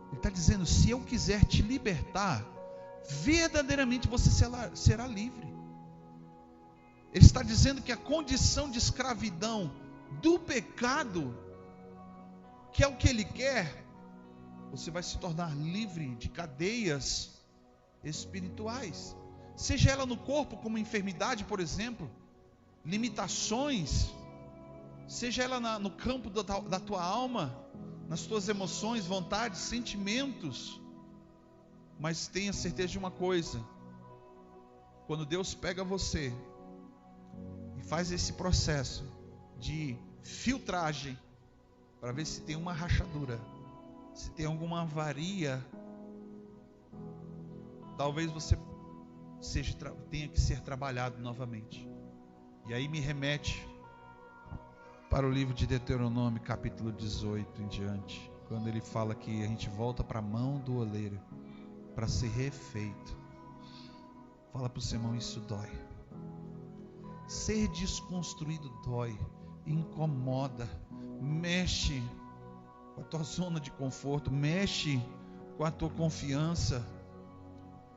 Ele está dizendo, se eu quiser te libertar, verdadeiramente você será livre. Ele está dizendo que a condição de escravidão do pecado, que é o que Ele quer, você vai se tornar livre de cadeias espirituais. seja ela no corpo, como enfermidade, por exemplo, limitações, seja ela no campo da tua alma, nas tuas emoções, vontades, sentimentos. Mas tenha certeza de uma coisa: quando Deus pega você e faz esse processo de filtragem, para ver se tem uma rachadura, se tem alguma avaria, talvez você tenha que ser trabalhado novamente. E aí me remete para o livro de Deuteronômio, capítulo 18 em diante, quando ele fala que a gente volta para a mão do oleiro para ser refeito. Fala para o seu irmão: isso dói. Ser desconstruído dói, incomoda, mexe com a tua zona de conforto, mexe com a tua confiança.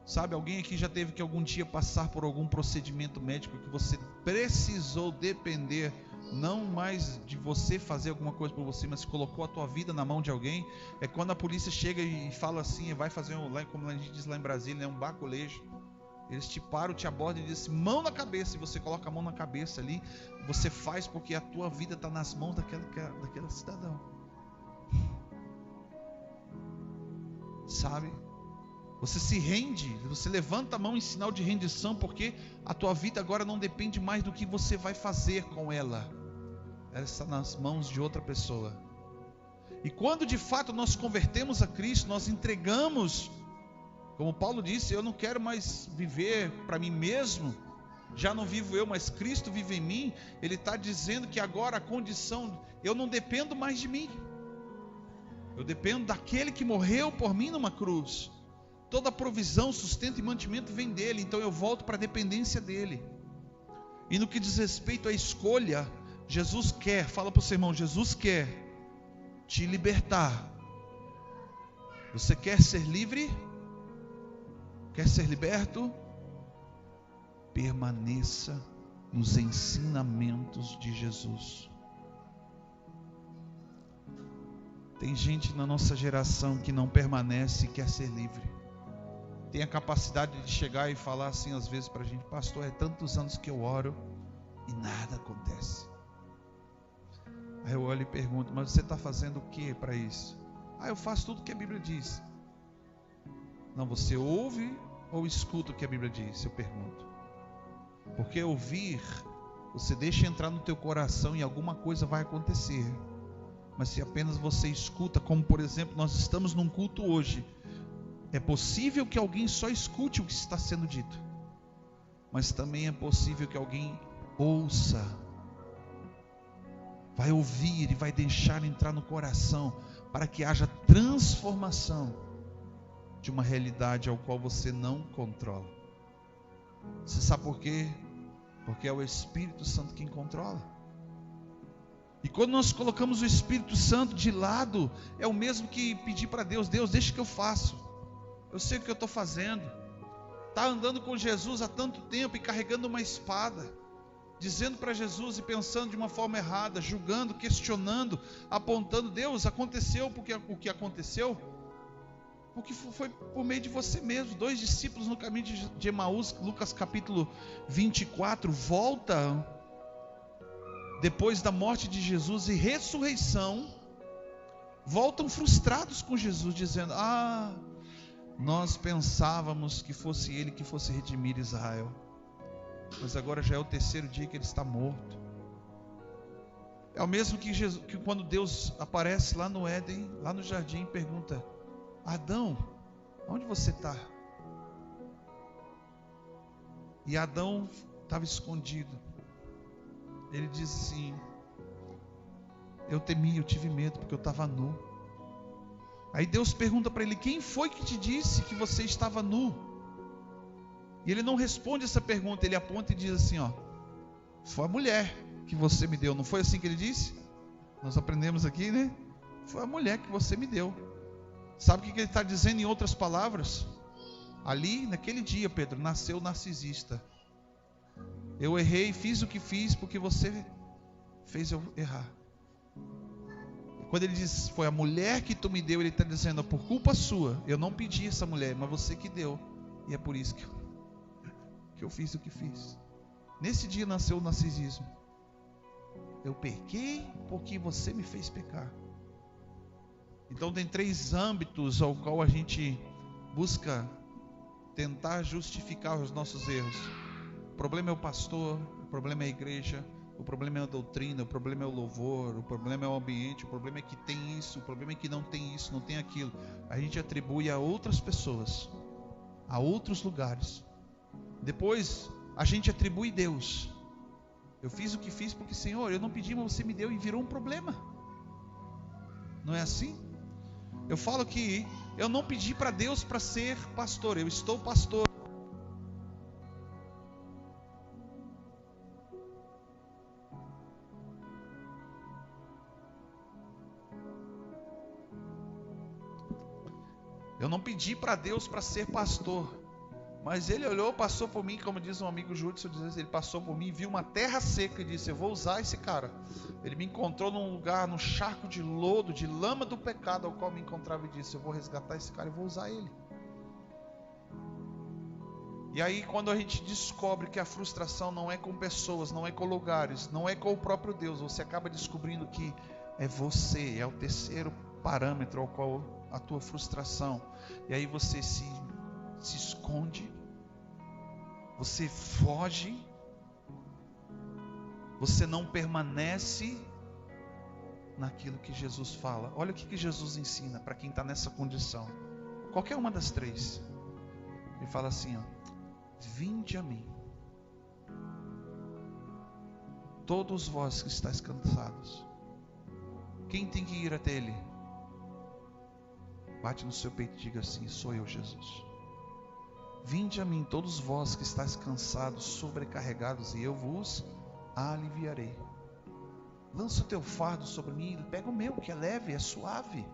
Sabe, alguém aqui já teve que algum dia passar por algum procedimento médico que você precisou depender, não mais de você fazer alguma coisa por você, mas colocou a tua vida na mão de alguém? É quando a polícia chega e fala assim, vai fazer como a gente diz lá em Brasília, um baculejo. Eles te param, te abordam e dizem assim, mão na cabeça, e você coloca a mão na cabeça ali. Você faz porque a tua vida está nas mãos daquele cidadão. Sabe? Você se rende, você levanta a mão em sinal de rendição, porque a tua vida agora não depende mais do que você vai fazer com ela. Ela está nas mãos de outra pessoa. E quando de fato nós convertemos a Cristo, nós entregamos, como Paulo disse, eu não quero mais viver para mim mesmo, já não vivo eu, mas Cristo vive em mim. Ele está dizendo que agora a condição, eu não dependo mais de mim, eu dependo daquele que morreu por mim numa cruz. Toda provisão, sustento e mantimento vem dele, então eu volto para a dependência dele. E no que diz respeito à escolha, Jesus quer, fala para o seu irmão, Jesus quer te libertar. Você quer ser livre? Quer ser liberto? Permaneça nos ensinamentos de Jesus. Tem gente na nossa geração que não permanece e quer ser livre. Tem a capacidade de chegar e falar assim às vezes para a gente, pastor, é tantos anos que eu oro e nada acontece. Aí eu olho e pergunto, mas você está fazendo o que para isso? Eu faço tudo o que a Bíblia diz. Não, você ouve ou escuta o que a Bíblia diz? Eu pergunto. Porque ouvir, você deixa entrar no teu coração e alguma coisa vai acontecer. Mas se apenas você escuta, como por exemplo, nós estamos num culto hoje, é possível que alguém só escute o que está sendo dito, mas também é possível que alguém ouça, vai ouvir e vai deixar entrar no coração, para que haja transformação de uma realidade ao qual você não controla. Você sabe por quê? Porque é o Espírito Santo quem controla. E quando nós colocamos o Espírito Santo de lado, é o mesmo que pedir para Deus, Deus, deixa que eu faço. Eu sei o que eu estou fazendo. Está andando com Jesus há tanto tempo e carregando uma espada, dizendo para Jesus e pensando de uma forma errada, julgando, questionando, apontando, Deus, aconteceu porque o que aconteceu? Porque foi por meio de você mesmo. 2 discípulos no caminho de Emaús, Lucas capítulo 24, voltam depois da morte de Jesus e ressurreição, voltam frustrados com Jesus, dizendo, nós pensávamos que fosse ele que fosse redimir Israel, mas agora já é o 3º dia que ele está morto. É o mesmo que quando Deus aparece lá no Éden, lá no jardim, pergunta, Adão, onde você está? E Adão estava escondido. Ele diz assim, eu temi, eu tive medo porque eu estava nu. Aí Deus pergunta para ele, quem foi que te disse que você estava nu? E ele não responde essa pergunta, ele aponta e diz assim, foi a mulher que você me deu. Não foi assim que ele disse? Nós aprendemos aqui, né? Foi a mulher que você me deu. Sabe o que ele está dizendo em outras palavras? Ali, naquele dia, Pedro, nasceu o narcisista. Eu errei, fiz o que fiz porque você fez eu errar. Quando ele diz, foi a mulher que tu me deu, ele está dizendo, por culpa sua, eu não pedi essa mulher, mas você que deu. E é por isso que porque eu fiz o que fiz. Nesse dia nasceu o narcisismo. Eu pequei porque você me fez pecar. Então tem 3 âmbitos ao qual a gente busca tentar justificar os nossos erros. O problema é o pastor, o problema é a igreja, o problema é a doutrina, o problema é o louvor, o problema é o ambiente, o problema é que tem isso, o problema é que não tem isso, não tem aquilo. A gente atribui a outras pessoas, a outros lugares. Depois a gente atribui a Deus. Eu fiz o que fiz porque, Senhor, eu não pedi, mas você me deu, e virou um problema. Não é assim? Eu falo que eu não pedi para Deus para ser pastor, eu estou pastor. Eu não pedi para Deus para ser pastor, mas Ele olhou, passou por mim, como diz um amigo Judson, ele passou por mim, viu uma terra seca e disse: eu vou usar esse cara. Ele me encontrou num lugar, num charco de lodo, de lama do pecado ao qual me encontrava, e disse: eu vou resgatar esse cara e vou usar ele. E aí, quando a gente descobre que a frustração não é com pessoas, não é com lugares, não é com o próprio Deus, você acaba descobrindo que é você, é o terceiro parâmetro ao qual a tua frustração. E aí você se esconde, você foge, você não permanece naquilo que Jesus fala. Olha o que Jesus ensina para quem está nessa condição. Qualquer uma das 3. Ele fala assim, ó: vinde a mim, todos vós que estáis cansados. Quem tem que ir até Ele? Bate no seu peito e diga assim: sou eu, Jesus. Vinde a mim, todos vós que estáis cansados, sobrecarregados, e eu vos aliviarei. Lança o teu fardo sobre mim, pega o meu, que é leve, é suave.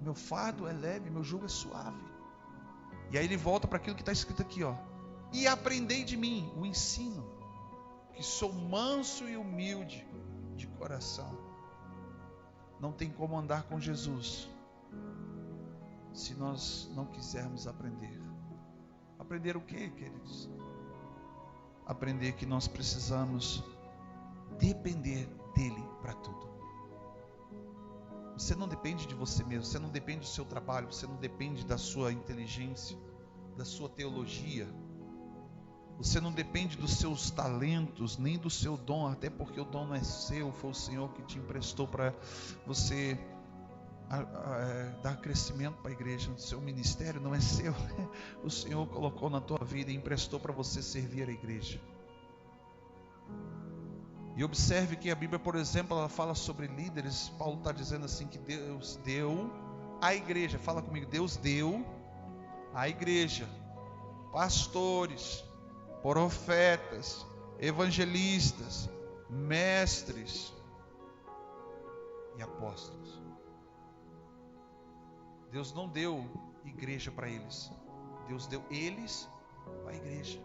Meu fardo é leve, meu jugo é suave. E aí ele volta para aquilo que está escrito aqui, ó: e aprendei de mim, o ensino, que sou manso e humilde de coração. Não tem como andar com Jesus se nós não quisermos aprender. Aprender o que, queridos? Aprender que nós precisamos depender dele para tudo. Você não depende de você mesmo, você não depende do seu trabalho, você não depende da sua inteligência, da sua teologia, você não depende dos seus talentos, nem do seu dom, até porque o dom não é seu, foi o Senhor que te emprestou para você dar crescimento para a igreja. O seu ministério não é seu, o Senhor colocou na tua vida e emprestou para você servir a igreja. E observe que a Bíblia, por exemplo, ela fala sobre líderes. Paulo está dizendo assim que Deus deu à igreja, fala comigo, Deus deu à igreja pastores, profetas, evangelistas, mestres e apóstolos. Deus não deu igreja para eles, Deus deu eles para a igreja.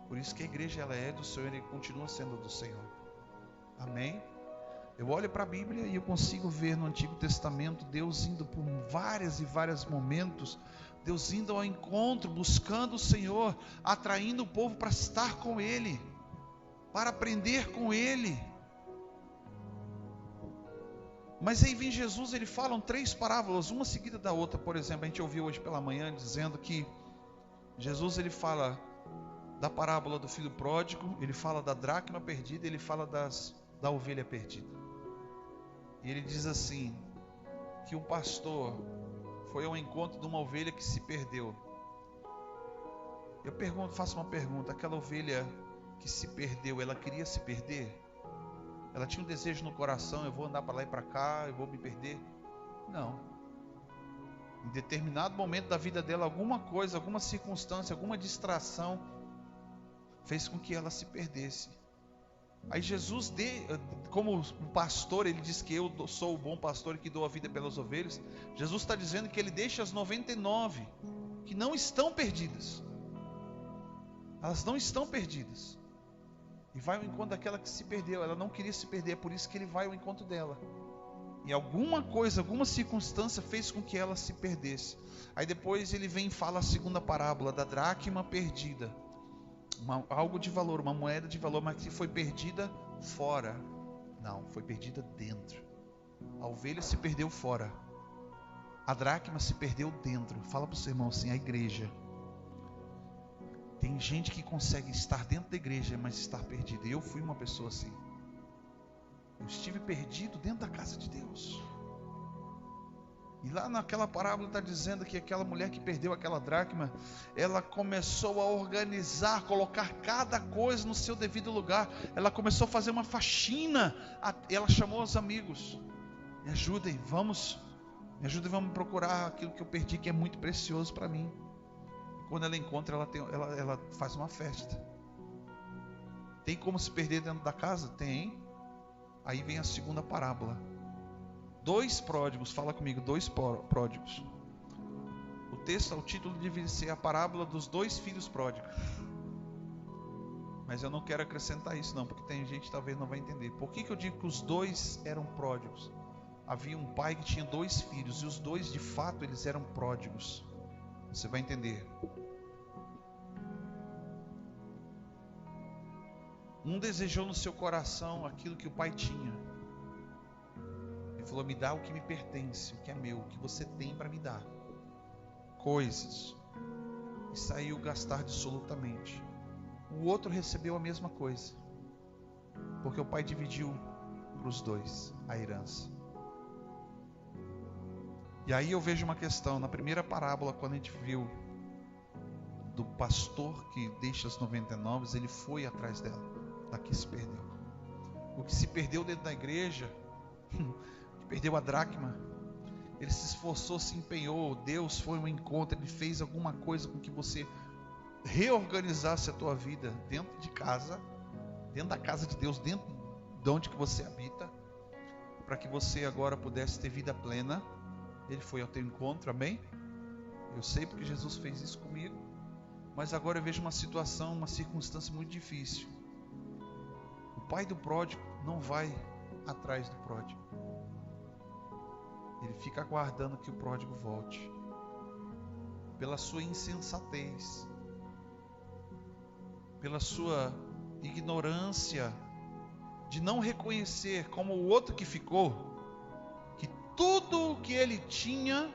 Por isso que a igreja, ela é do Senhor e continua sendo do Senhor. Amém? Eu olho para a Bíblia e eu consigo ver no Antigo Testamento Deus indo por vários e vários momentos, Deus indo ao encontro, buscando o Senhor, atraindo o povo para estar com Ele, para aprender com Ele. Mas aí vem Jesus, ele fala 3 parábolas, uma seguida da outra. Por exemplo, a gente ouviu hoje pela manhã dizendo que Jesus, ele fala da parábola do filho pródigo, ele fala da dracma perdida, ele fala da ovelha perdida. E ele diz assim, que um pastor foi ao encontro de uma ovelha que se perdeu. Eu faço uma pergunta: aquela ovelha que se perdeu, ela queria se perder? Ela tinha um desejo no coração: eu vou andar para lá e para cá, eu vou me perder? Não. Em determinado momento da vida dela, alguma coisa, alguma circunstância, alguma distração fez com que ela se perdesse. Aí Jesus, como pastor, ele diz que eu sou o bom pastor e que dou a vida pelas ovelhas. Jesus está dizendo que ele deixa as 99 que não estão perdidas. Elas não estão perdidas. E vai ao encontro daquela que se perdeu. Ela não queria se perder, é por isso que ele vai ao encontro dela. E alguma coisa, alguma circunstância fez com que ela se perdesse. Aí depois ele vem e fala a segunda parábola da dracma perdida. Algo de valor, uma moeda de valor, mas que foi perdida fora. Não, foi perdida dentro. A ovelha se perdeu fora. A dracma se perdeu dentro. Fala para o seu irmão assim, a igreja. Tem gente que consegue estar dentro da igreja, mas estar perdida. Eu fui uma pessoa assim. Eu estive perdido dentro da casa de Deus. E lá naquela parábola está dizendo que aquela mulher que perdeu aquela dracma, ela começou a organizar, colocar cada coisa no seu devido lugar. Ela começou a fazer uma faxina. Ela chamou os amigos. Me ajudem, vamos procurar aquilo que eu perdi, que é muito precioso para mim. E quando ela encontra, ela faz uma festa. Tem como se perder dentro da casa? Tem. Aí vem a segunda parábola. 2 pródigos, fala comigo, 2 pródigos. O título deveria ser a parábola dos 2 filhos pródigos. Mas eu não quero acrescentar isso não, porque tem gente que talvez não vai entender. Por que eu digo que os 2 eram pródigos? Havia um pai que tinha 2 filhos, e os 2 de fato eles eram pródigos. Você vai entender. Um desejou no seu coração aquilo que o pai tinha. Ele falou, me dá o que me pertence, o que é meu, o que você tem para me dar. Coisas. E saiu gastar dissolutamente. O outro recebeu a mesma coisa. Porque o pai dividiu para os 2 a herança. E aí eu vejo uma questão. Na primeira parábola, quando a gente viu do pastor que deixa as 99, ele foi atrás dela. Daqui se perdeu. O que se perdeu dentro da igreja, que perdeu a dracma, ele se esforçou, se empenhou, Deus foi um encontro, ele fez alguma coisa com que você reorganizasse a tua vida dentro de casa, dentro da casa de Deus, dentro de onde que você habita, para que você agora pudesse ter vida plena. Ele foi ao teu encontro, amém? Eu sei porque Jesus fez isso comigo, mas agora eu vejo uma situação, uma circunstância muito difícil. O pai do pródigo não vai atrás do pródigo. Ele fica aguardando que o pródigo volte. Pela sua insensatez, pela sua ignorância de não reconhecer, como o outro que ficou, que tudo o que ele tinha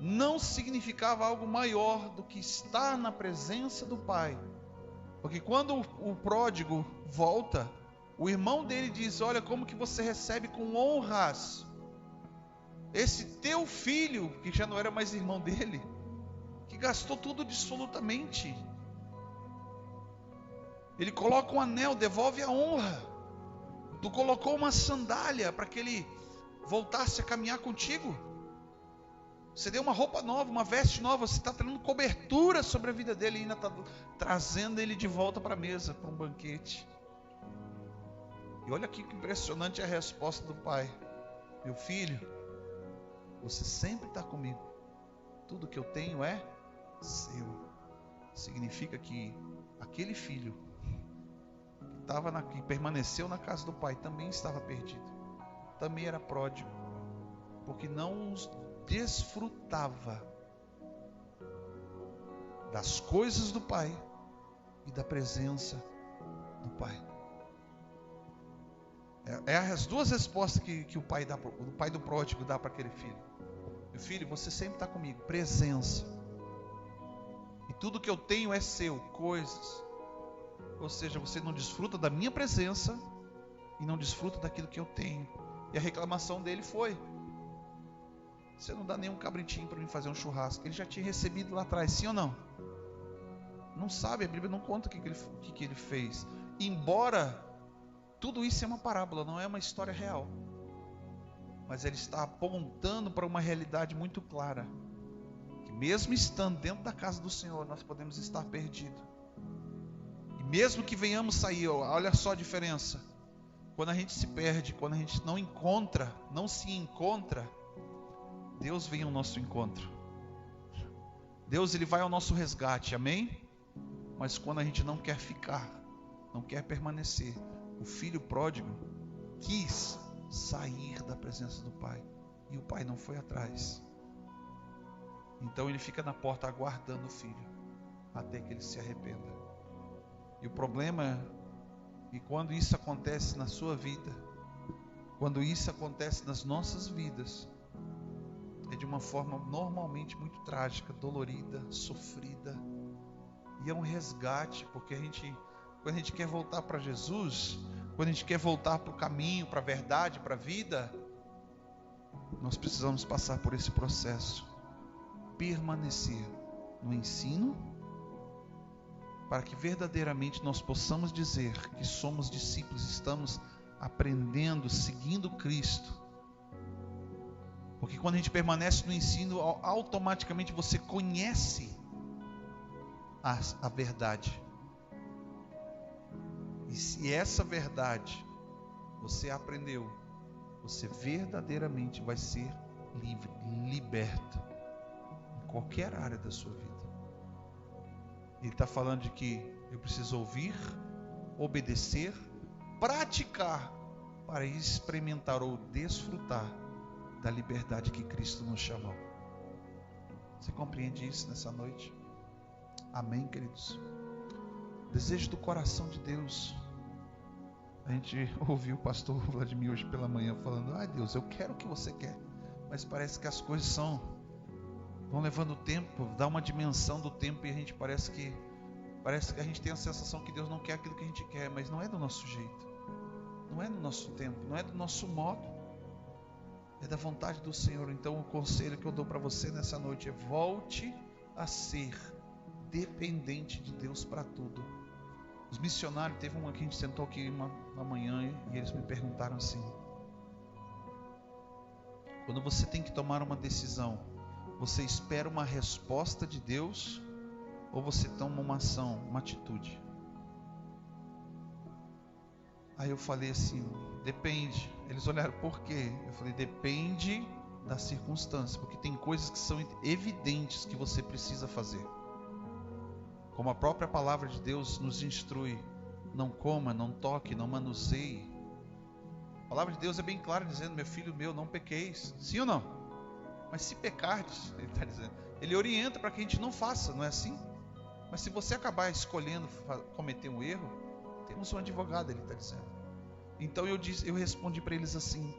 não significava algo maior do que estar na presença do pai. Porque quando o pródigo volta, o irmão dele diz, olha como que você recebe com honras esse teu filho, que já não era mais irmão dele, que gastou tudo dissolutamente. Ele coloca um anel, devolve a honra. Tu colocou uma sandália para que ele voltasse a caminhar contigo. Você deu uma roupa nova, uma veste nova, você está trazendo cobertura sobre a vida dele e ainda está trazendo ele de volta para a mesa, para um banquete. E olha aqui que impressionante a resposta do pai. Meu filho, você sempre está comigo. Tudo que eu tenho é seu. Significa que aquele filho que permaneceu na casa do pai também estava perdido. Também era pródigo. Porque não os desfrutava das coisas do pai e da presença do pai. É as duas respostas que o pai do pródigo dá para aquele filho. Meu filho, você sempre está comigo, presença. E tudo que eu tenho é seu, coisas. Ou seja, você não desfruta da minha presença e não desfruta daquilo que eu tenho. E a reclamação dele foi: você não dá nenhum cabritinho para mim fazer um churrasco. Ele já tinha recebido lá atrás, sim ou não? Não sabe, a Bíblia não conta o que ele fez. Embora tudo isso é uma parábola, não é uma história real. Mas ele está apontando para uma realidade muito clara. Que mesmo estando dentro da casa do Senhor, nós podemos estar perdidos. E mesmo que venhamos sair, olha só a diferença. Quando a gente se perde, quando a gente não se encontra, Deus vem ao nosso encontro. Deus, ele vai ao nosso resgate, amém? Mas quando a gente não quer ficar, não quer permanecer, o filho pródigo quis sair da presença do Pai. E o Pai não foi atrás. Então ele fica na porta aguardando o filho, até que ele se arrependa. E o problema é que quando isso acontece na sua vida, quando isso acontece nas nossas vidas, é de uma forma normalmente muito trágica, dolorida, sofrida. E é um resgate, porque quando a gente quer voltar para Jesus, quando a gente quer voltar para o caminho, para a verdade, para a vida, nós precisamos passar por esse processo. Permanecer no ensino, para que verdadeiramente nós possamos dizer que somos discípulos, estamos aprendendo, seguindo Cristo. Porque quando a gente permanece no ensino, automaticamente você conhece a verdade. E se essa verdade você aprendeu, você verdadeiramente vai ser livre, liberto, em qualquer área da sua vida. Ele está falando de que eu preciso ouvir, obedecer, praticar, para experimentar ou desfrutar da liberdade que Cristo nos chamou. Você compreende isso nessa noite? Amém, queridos? Desejo do coração de Deus. A gente ouviu o pastor Vladimir hoje pela manhã falando: ai Deus, eu quero o que você quer. Mas parece que as coisas vão levando tempo, dá uma dimensão do tempo, e a gente parece que a gente tem a sensação que Deus não quer aquilo que a gente quer, mas não é do nosso jeito, não é do nosso tempo, não é do nosso modo, é da vontade do Senhor. Então o conselho que eu dou para você nessa noite é: volte a ser dependente de Deus para tudo. Os missionários, teve uma que a gente sentou aqui uma manhã e eles me perguntaram assim: quando você tem que tomar uma decisão, você espera uma resposta de Deus ou você toma uma ação, uma atitude? Aí eu falei assim: depende. Eles olharam: por quê? Eu falei: depende da circunstância, porque tem coisas que são evidentes que você precisa fazer. Como a própria palavra de Deus nos instrui: não coma, não toque, não manuseie. A palavra de Deus é bem clara, dizendo: meu filho meu, não pequeis. Sim ou não? Mas se pecardes, ele está dizendo, ele orienta para que a gente não faça, não é assim? Mas se você acabar escolhendo cometer um erro, temos um advogado, ele está dizendo. Então eu respondi para eles assim,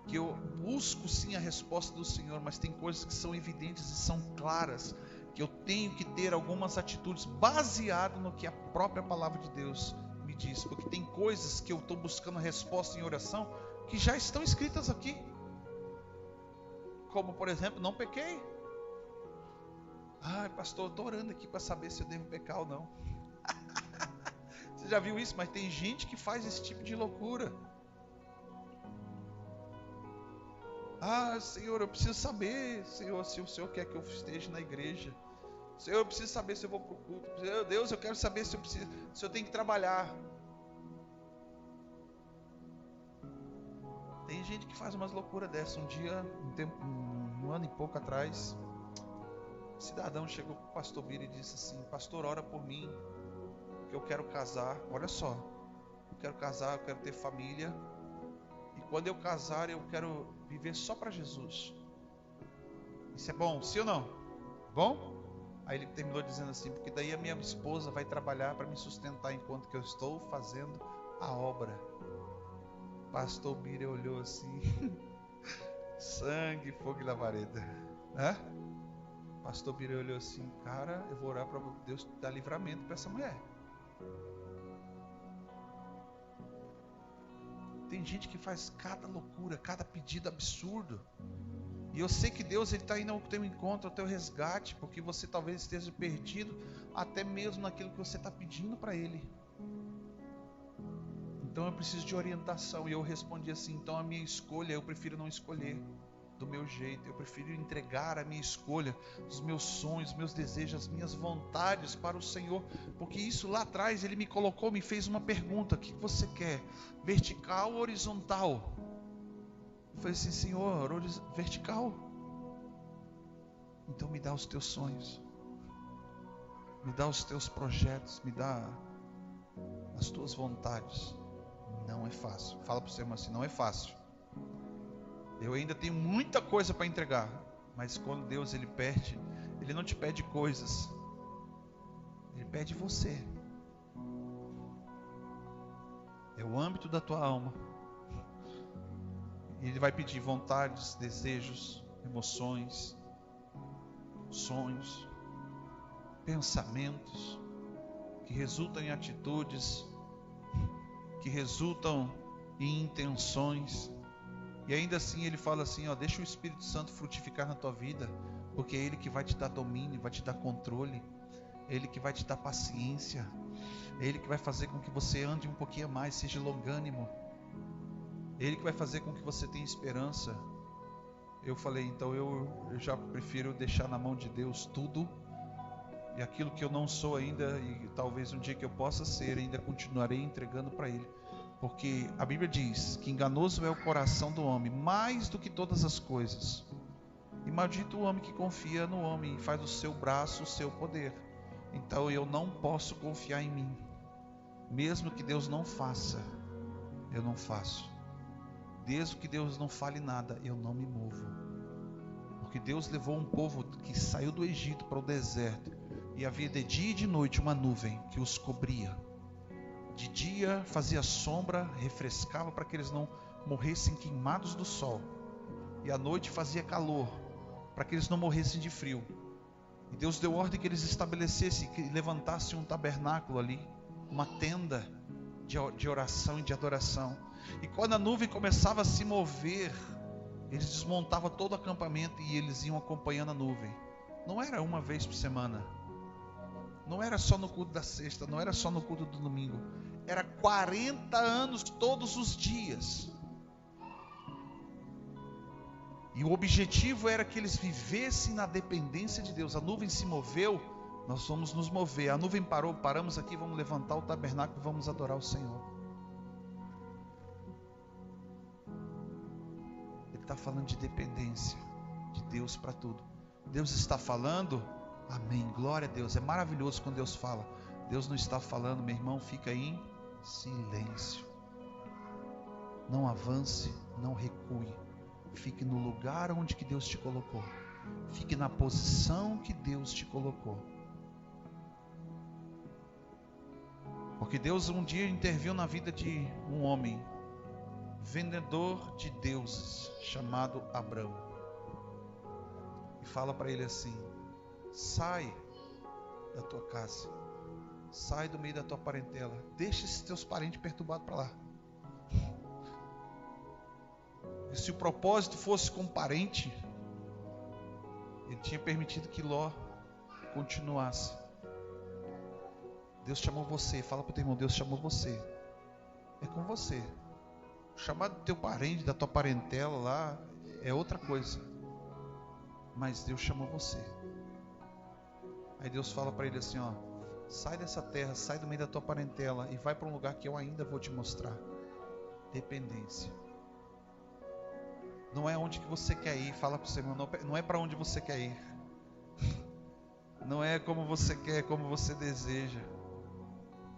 que eu busco sim a resposta do Senhor, mas tem coisas que são evidentes e são claras, que eu tenho que ter algumas atitudes baseadas no que a própria palavra de Deus me diz. Porque tem coisas que eu estou buscando resposta em oração que já estão escritas aqui. Como, por exemplo, não pequei. Ai, pastor, eu estou orando aqui para saber se eu devo pecar ou não. Você já viu isso? Mas tem gente que faz esse tipo de loucura. Ah, Senhor, eu preciso saber, Senhor, se o Senhor quer que eu esteja na igreja. Senhor, eu preciso saber se eu vou para o culto. Meu Deus, eu quero saber se eu tenho que trabalhar. Tem gente que faz umas loucuras dessas. Um dia, um ano e pouco atrás, um cidadão chegou para o pastor Bira e disse assim: pastor, ora por mim, que eu quero casar. Olha só, eu quero casar, eu quero ter família, e quando eu casar eu quero viver só para Jesus. Isso é bom, sim ou não? Bom? Aí ele terminou dizendo assim: porque daí a minha esposa vai trabalhar para me sustentar enquanto que eu estou fazendo a obra. Pastor Bira olhou assim: sangue, fogo e labareda. Pastor Bira olhou assim: cara, eu vou orar para Deus dar livramento para essa mulher. Tem gente que faz cada loucura, cada pedido absurdo. E eu sei que Deus está indo ao teu encontro, ao teu resgate, porque você talvez esteja perdido, até mesmo naquilo que você está pedindo para Ele. Então eu preciso de orientação. E eu respondi assim: então a minha escolha, eu prefiro não escolher do meu jeito. Eu prefiro entregar a minha escolha, os meus sonhos, os meus desejos, as minhas vontades para o Senhor. Porque isso lá atrás Ele me colocou, me fez uma pergunta: o que você quer? Vertical ou horizontal? Eu falei assim: Senhor, vertical. Então me dá os teus sonhos, me dá os teus projetos, me dá as tuas vontades, Não é fácil. Fala para o seu irmão assim, não é fácil. Eu ainda tenho muita coisa para entregar. Mas quando Deus ele pede, Ele não te pede coisas. Ele pede você. É o âmbito da tua alma. E Ele vai pedir vontades, desejos, emoções, sonhos, pensamentos que resultam em atitudes, que resultam em intenções. E ainda assim Ele fala assim, deixa o Espírito Santo frutificar na tua vida, porque é Ele que vai te dar domínio, vai te dar controle, é Ele que vai te dar paciência, é Ele que vai fazer com que você ande um pouquinho mais, seja longânimo, é Ele que vai fazer com que você tenha esperança. Eu falei, então eu já prefiro deixar na mão de Deus tudo, e aquilo que eu não sou ainda, e talvez um dia que eu possa ser, ainda continuarei entregando para Ele. Porque a Bíblia diz que enganoso é o coração do homem, mais do que todas as coisas. E maldito o homem que confia no homem e faz do seu braço o seu poder. Então eu não posso confiar em mim. Mesmo que Deus não faça, eu não faço. Desde que Deus não fale nada, eu não me movo. Porque Deus levou um povo que saiu do Egito para o deserto. E havia de dia e de noite uma nuvem que os cobria. De dia fazia sombra, refrescava para que eles não morressem queimados do sol. E à noite fazia calor, para que eles não morressem de frio. E Deus deu ordem que eles estabelecessem, que levantassem um tabernáculo ali, uma tenda de oração e de adoração. E quando a nuvem começava a se mover, eles desmontavam todo o acampamento e eles iam acompanhando a nuvem. Não era uma vez por semana. Não era só no culto da sexta, não era só no culto do domingo. Era 40 anos todos os dias. E o objetivo era que eles vivessem na dependência de Deus. A nuvem se moveu, nós vamos nos mover. A nuvem parou, paramos aqui, vamos levantar o tabernáculo, vamos adorar o Senhor. Ele está falando de dependência de Deus para tudo. Deus está falando, amém, glória a Deus. É maravilhoso quando Deus fala. Deus não está falando, meu irmão, fica em silêncio. Não avance, não recue. Fique no lugar onde que Deus te colocou. Fique na posição que Deus te colocou. Porque Deus um dia interviu na vida de um homem, vendedor de deuses, chamado Abrão. E fala para ele assim: sai da tua casa, sai do meio da tua parentela, deixa esses teus parentes perturbados para lá. E se o propósito fosse com parente, ele tinha permitido que Ló continuasse. Deus chamou você, fala para o teu irmão, Deus chamou você, é com você. O chamado do teu parente, da tua parentela lá, é outra coisa, mas Deus chamou você. Aí Deus fala para ele assim, sai dessa terra, sai do meio da tua parentela e vai para um lugar que eu ainda vou te mostrar. Dependência. Não é onde que você quer ir, fala para o seu irmão, não é para onde você quer ir. Não é como você quer, como você deseja.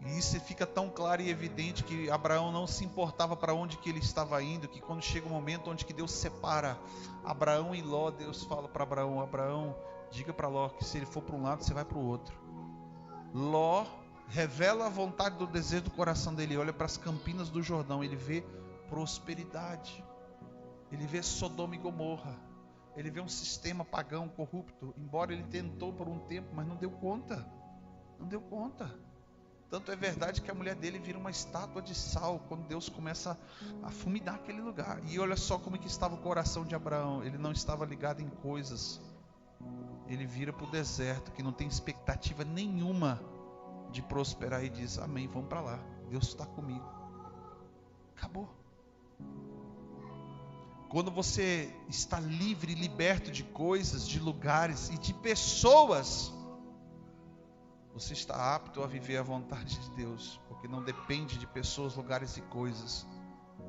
E isso fica tão claro e evidente que Abraão não se importava para onde que ele estava indo, que quando chega o momento onde que Deus separa Abraão e Ló, Deus fala para Abraão, Abraão, diga para Ló que se ele for para um lado, você vai para o outro. Ló revela a vontade do desejo do coração dele, olha para as campinas do Jordão, ele vê prosperidade, ele vê Sodoma e Gomorra, ele vê um sistema pagão, corrupto, embora ele tentou por um tempo, mas não deu conta. Tanto é verdade que a mulher dele vira uma estátua de sal quando Deus começa a fulminar aquele lugar. E olha só como que estava o coração de Abraão. Ele não estava ligado em coisas. Ele vira para o deserto, que não tem expectativa nenhuma de prosperar, e diz, amém, vamos para lá, Deus está comigo. Acabou. Quando você está livre e liberto de coisas, de lugares e de pessoas, você está apto a viver a vontade de Deus, porque não depende de pessoas, lugares e coisas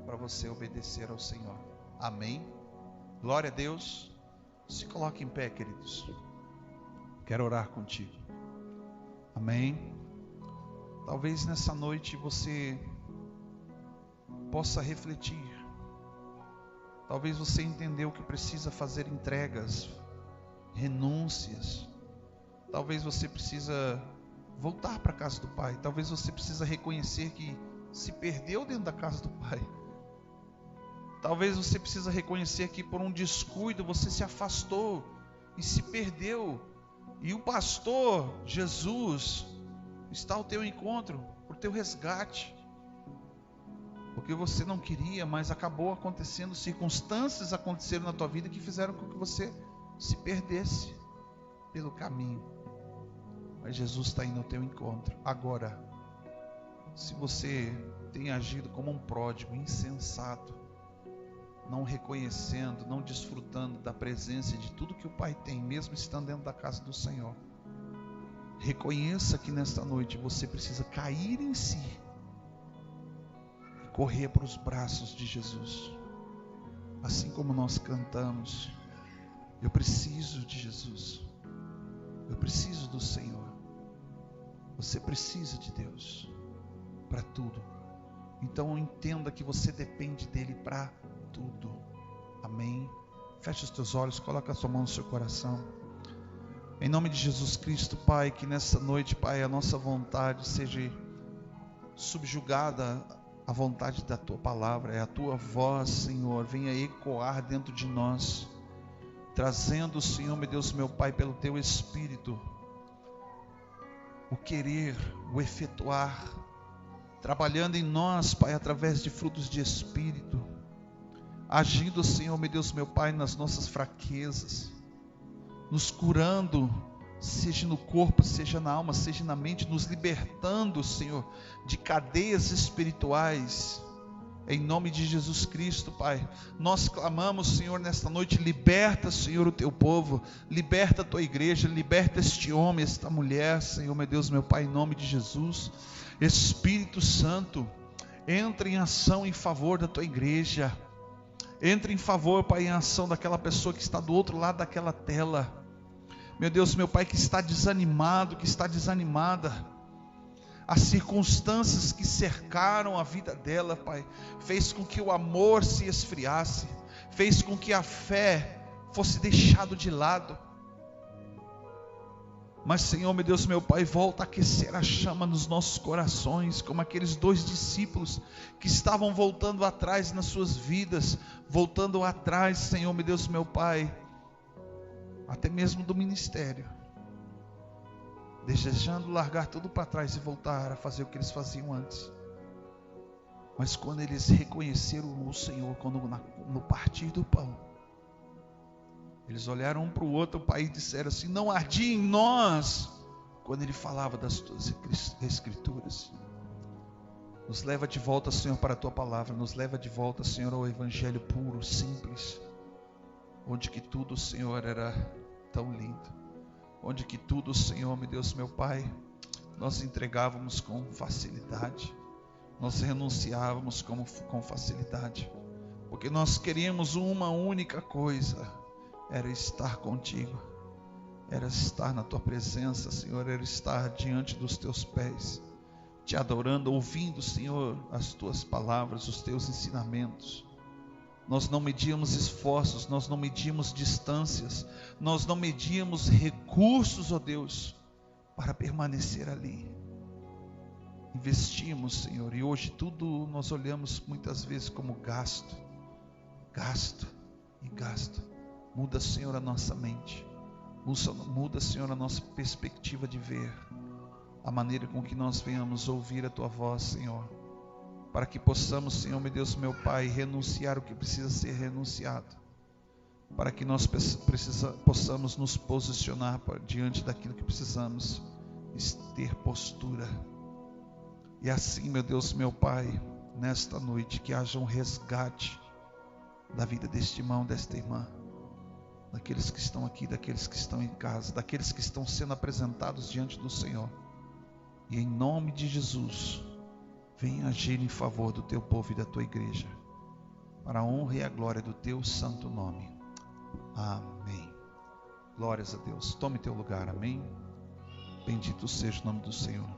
para você obedecer ao Senhor. Amém? Glória a Deus. Se coloque em pé, queridos. Quero orar contigo. Amém? Talvez nessa noite você possa refletir. Talvez você entendeu que precisa fazer entregas, renúncias. Talvez você precisa voltar para a casa do Pai. Talvez você precisa reconhecer que se perdeu dentro da casa do Pai. Talvez você precisa reconhecer que por um descuido você se afastou e se perdeu. E o pastor Jesus está ao teu encontro, por teu resgate. Porque você não queria, mas acabou acontecendo, circunstâncias aconteceram na tua vida que fizeram com que você se perdesse pelo caminho. Mas Jesus está indo ao teu encontro. Agora, se você tem agido como um pródigo, insensato, não reconhecendo, não desfrutando da presença de tudo que o Pai tem, mesmo estando dentro da casa do Senhor, reconheça que nesta noite você precisa cair em si e correr para os braços de Jesus. Assim como nós cantamos, eu preciso de Jesus, eu preciso do Senhor. Você precisa de Deus para tudo. Então entenda que você depende dele para tudo. Amém? Feche os teus olhos, coloca a sua mão no seu coração. Em nome de Jesus Cristo, Pai, que nessa noite, Pai, a nossa vontade seja subjugada à vontade da Tua palavra. É a Tua voz, Senhor, venha ecoar dentro de nós, trazendo, Senhor, meu Deus, meu Pai, pelo Teu Espírito, o querer, o efetuar, trabalhando em nós, Pai, através de frutos de Espírito, agindo, Senhor, meu Deus, meu Pai, nas nossas fraquezas, nos curando, seja no corpo, seja na alma, seja na mente, nos libertando, Senhor, de cadeias espirituais, em nome de Jesus Cristo, Pai. Nós clamamos, Senhor, nesta noite, liberta, Senhor, o Teu povo, liberta a Tua igreja, liberta este homem, esta mulher, Senhor, meu Deus, meu Pai, em nome de Jesus. Espírito Santo, entra em ação em favor da Tua igreja, entra em favor, Pai, em ação daquela pessoa que está do outro lado daquela tela, meu Deus, meu Pai, que está desanimado, que está desanimada. As circunstâncias que cercaram a vida dela, Pai, fez com que o amor se esfriasse, fez com que a fé fosse deixada de lado. Mas, Senhor, meu Deus, meu Pai, volta a aquecer a chama nos nossos corações, como aqueles 2 discípulos que estavam voltando atrás nas suas vidas, voltando atrás, Senhor, meu Deus, meu Pai, até mesmo do ministério, desejando largar tudo para trás e voltar a fazer o que eles faziam antes. Mas quando eles reconheceram o Senhor, quando no partir do pão, eles olharam um para o outro, Pai, e disseram assim: não ardia em nós quando Ele falava das Tuas Escrituras. Nos leva de volta, Senhor, para a Tua palavra, nos leva de volta, Senhor, ao Evangelho puro, simples, onde que tudo, Senhor, era tão lindo, onde que tudo, Senhor, meu Deus, meu Pai, nós entregávamos com facilidade, nós renunciávamos com facilidade, porque nós queríamos uma única coisa, era estar contigo, era estar na Tua presença, Senhor, era estar diante dos Teus pés, Te adorando, ouvindo, Senhor, as Tuas palavras, os Teus ensinamentos. Nós não medíamos esforços, nós não medíamos distâncias, nós não medíamos recursos, ó Deus, para permanecer ali. Investimos, Senhor, e hoje tudo nós olhamos muitas vezes como gasto, gasto e gasto. Muda, Senhor, a nossa mente, muda, Senhor, a nossa perspectiva de ver, a maneira com que nós venhamos ouvir a Tua voz, Senhor, para que possamos, Senhor, meu Deus, meu Pai, renunciar o que precisa ser renunciado, para que nós possamos nos posicionar diante daquilo que precisamos ter postura. E assim, meu Deus, meu Pai, nesta noite, que haja um resgate da vida deste irmão, desta irmã, daqueles que estão aqui, daqueles que estão em casa, daqueles que estão sendo apresentados diante do Senhor. E em nome de Jesus, venha agir em favor do Teu povo e da Tua igreja, para a honra e a glória do Teu santo nome. Amém. Glórias a Deus. Tome teu lugar, amém. Bendito seja o nome do Senhor.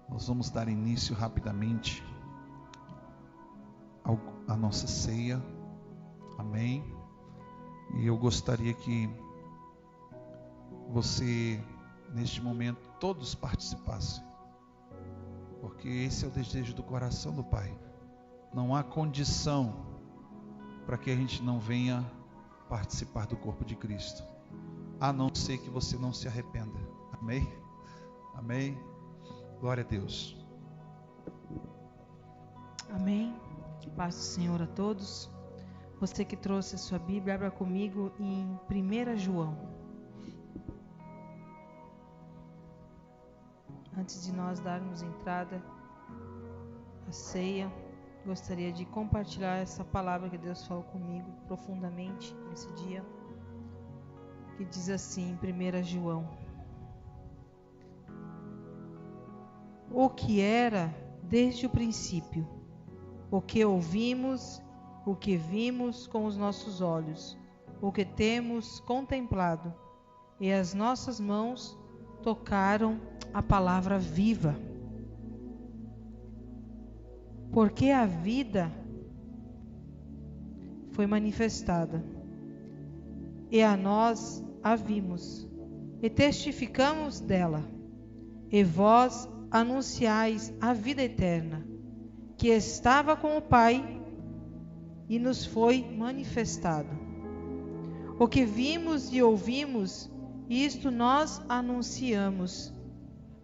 Nós vamos dar início rapidamente a nossa ceia. Amém? E eu gostaria que você, neste momento, todos participassem, porque esse é o desejo do coração do Pai. Não há condição para que a gente não venha participar do corpo de Cristo, a não ser que você não se arrependa. Amém? Amém? Glória a Deus. Amém. Paz do Senhor a todos. Você que trouxe a sua Bíblia, abra comigo em 1 João. Antes de nós darmos entrada à ceia, gostaria de compartilhar essa palavra que Deus falou comigo profundamente nesse dia, que diz assim, em 1 João: o que era desde o princípio, o que ouvimos, o que vimos com os nossos olhos, o que temos contemplado, e as nossas mãos tocaram a palavra viva. Porque a vida foi manifestada, e a nós a vimos, e testificamos dela, e vós anunciais a vida eterna, que estava com o Pai e nos foi manifestado. O que vimos e ouvimos, isto nós anunciamos,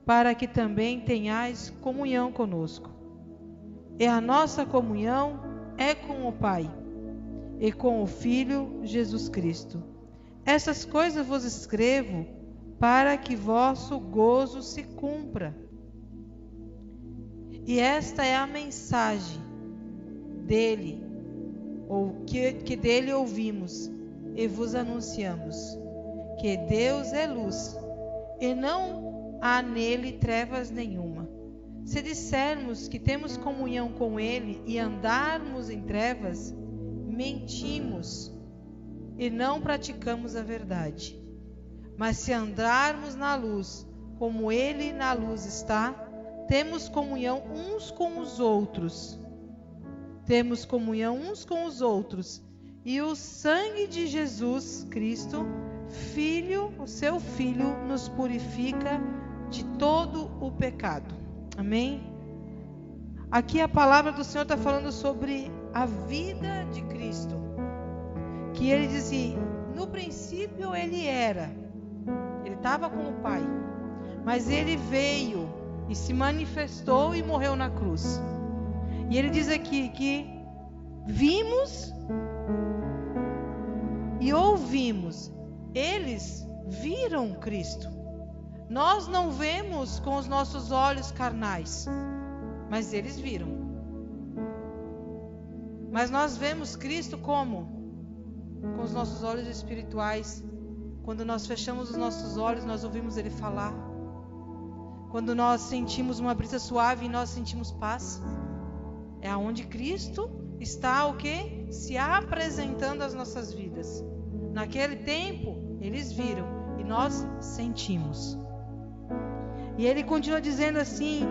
para que também tenhais comunhão conosco. E a nossa comunhão é com o Pai e com o Filho Jesus Cristo. Essas coisas vos escrevo para que vosso gozo se cumpra. E esta é a mensagem dele, ou que dele ouvimos e vos anunciamos, que Deus é luz, e não há nele trevas nenhuma. Se dissermos que temos comunhão com ele e andarmos em trevas, mentimos e não praticamos a verdade. Mas se andarmos na luz, como ele na luz está, temos comunhão uns com os outros. Temos comunhão uns com os outros. E o sangue de Jesus Cristo, Filho, o seu Filho, nos purifica de todo o pecado. Amém? Aqui a palavra do Senhor está falando sobre a vida de Cristo. Que ele dizia, no princípio ele estava com o Pai, mas ele veio e se manifestou e morreu na cruz. E ele diz aqui que vimos e ouvimos. Eles viram Cristo. Nós não vemos com os nossos olhos carnais, mas eles viram. Mas nós vemos Cristo como? Com os nossos olhos espirituais. Quando nós fechamos os nossos olhos, nós ouvimos Ele falar. Quando nós sentimos uma brisa suave e nós sentimos paz, é aonde Cristo está o quê? Se apresentando às nossas vidas. Naquele tempo, eles viram e nós sentimos. E ele continua dizendo assim: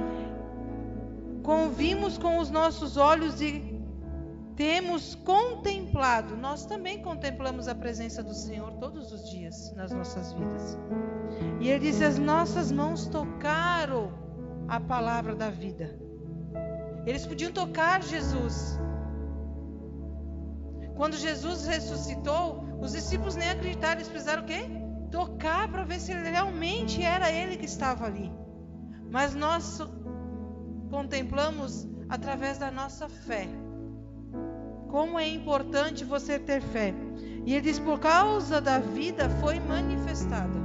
convimos com os nossos olhos e temos contemplado. Nós também contemplamos a presença do Senhor todos os dias nas nossas vidas. E ele diz: as nossas mãos tocaram a palavra da vida. Eles podiam tocar Jesus. Quando Jesus ressuscitou, os discípulos nem acreditaram. Eles precisaram o quê? Tocar para ver se realmente era Ele que estava ali. Mas nós contemplamos através da nossa fé. Como é importante você ter fé. E ele diz, por causa da vida foi manifestada.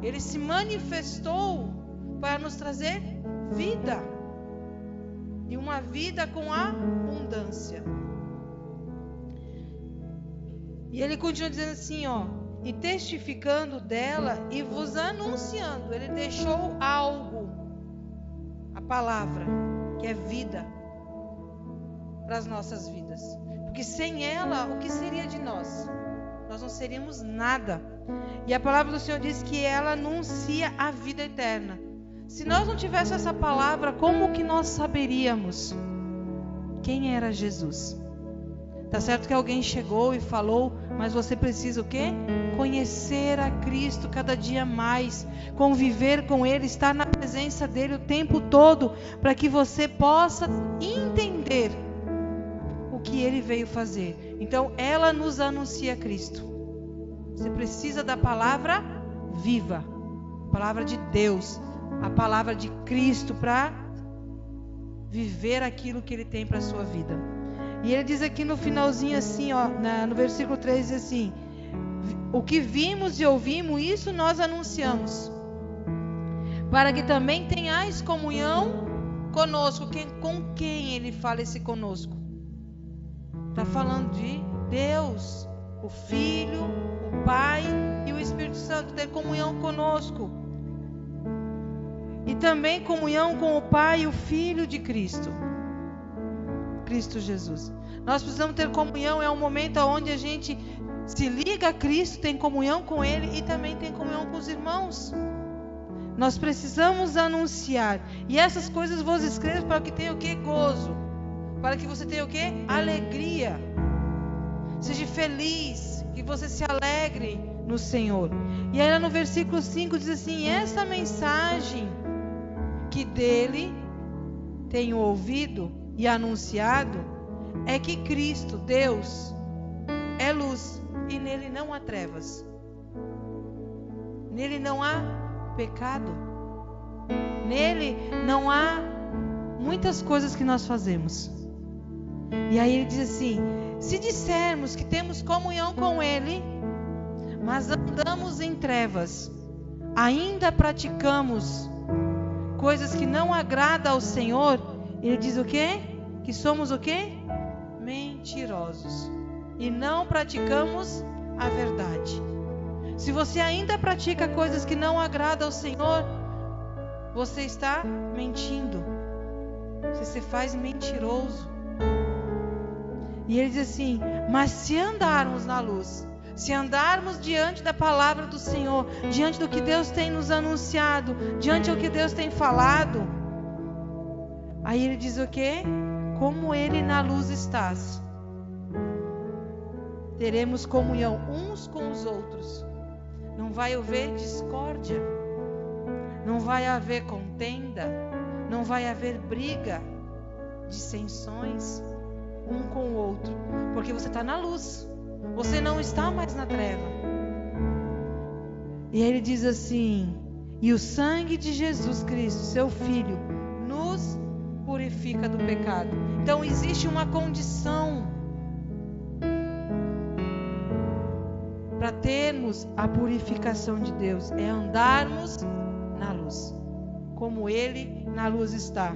Ele se manifestou para nos trazer vida. E uma vida com abundância. E ele continua dizendo assim, ó, e testificando dela e vos anunciando. Ele deixou algo, a palavra, que é vida, para as nossas vidas. Porque sem ela, o que seria de nós? Nós não seríamos nada. E a palavra do Senhor diz que ela anuncia a vida eterna. Se nós não tivéssemos essa palavra, como que nós saberíamos quem era Jesus? Tá certo que alguém chegou e falou, mas você precisa o quê? Conhecer a Cristo cada dia mais, conviver com Ele, estar na presença dEle o tempo todo, para que você possa entender o que Ele veio fazer. Então, ela nos anuncia Cristo. Você precisa da palavra viva, a palavra de Deus, a palavra de Cristo, para viver aquilo que Ele tem para a sua vida. E ele diz aqui no finalzinho assim, ó, no versículo 3, diz assim: o que vimos e ouvimos, isso nós anunciamos, para que também tenhais comunhão conosco. Com quem ele fala esse conosco? Está falando de Deus, o Filho, o Pai e o Espírito Santo, ter comunhão conosco. E também comunhão com o Pai e o Filho de Cristo, Cristo Jesus. Nós precisamos ter comunhão, é um momento onde a gente se liga a Cristo, tem comunhão com Ele e também tem comunhão com os irmãos. Nós precisamos anunciar. E essas coisas vos escrevo para que tenha o que? Gozo. Para que você tenha o que? Alegria. Seja feliz, que você se alegre no Senhor. E aí no versículo 5 diz assim: essa mensagem que dele tenho ouvido e anunciado é que Cristo, Deus, é luz e nele não há trevas. Nele não há pecado. Nele não há muitas coisas que nós fazemos. E aí ele diz assim: se dissermos que temos comunhão com Ele, mas andamos em trevas, ainda praticamos coisas que não agradam ao Senhor, ele diz o quê? Que somos o quê? Mentirosos. E não praticamos a verdade. Se você ainda pratica coisas que não agradam ao Senhor, você está mentindo. Você se faz mentiroso. E ele diz assim: mas se andarmos na luz, se andarmos diante da palavra do Senhor, diante do que Deus tem nos anunciado, diante do que Deus tem falado, aí ele diz o quê? Como Ele na luz estás, teremos comunhão uns com os outros. Não vai haver discórdia, não vai haver contenda, não vai haver briga, dissensões um com o outro, porque você está na luz, você não está mais na treva. E aí ele diz assim: e o sangue de Jesus Cristo, seu Filho, nos purifica do pecado. Então existe uma condição para termos a purificação de Deus, é andarmos na luz, como Ele na luz está,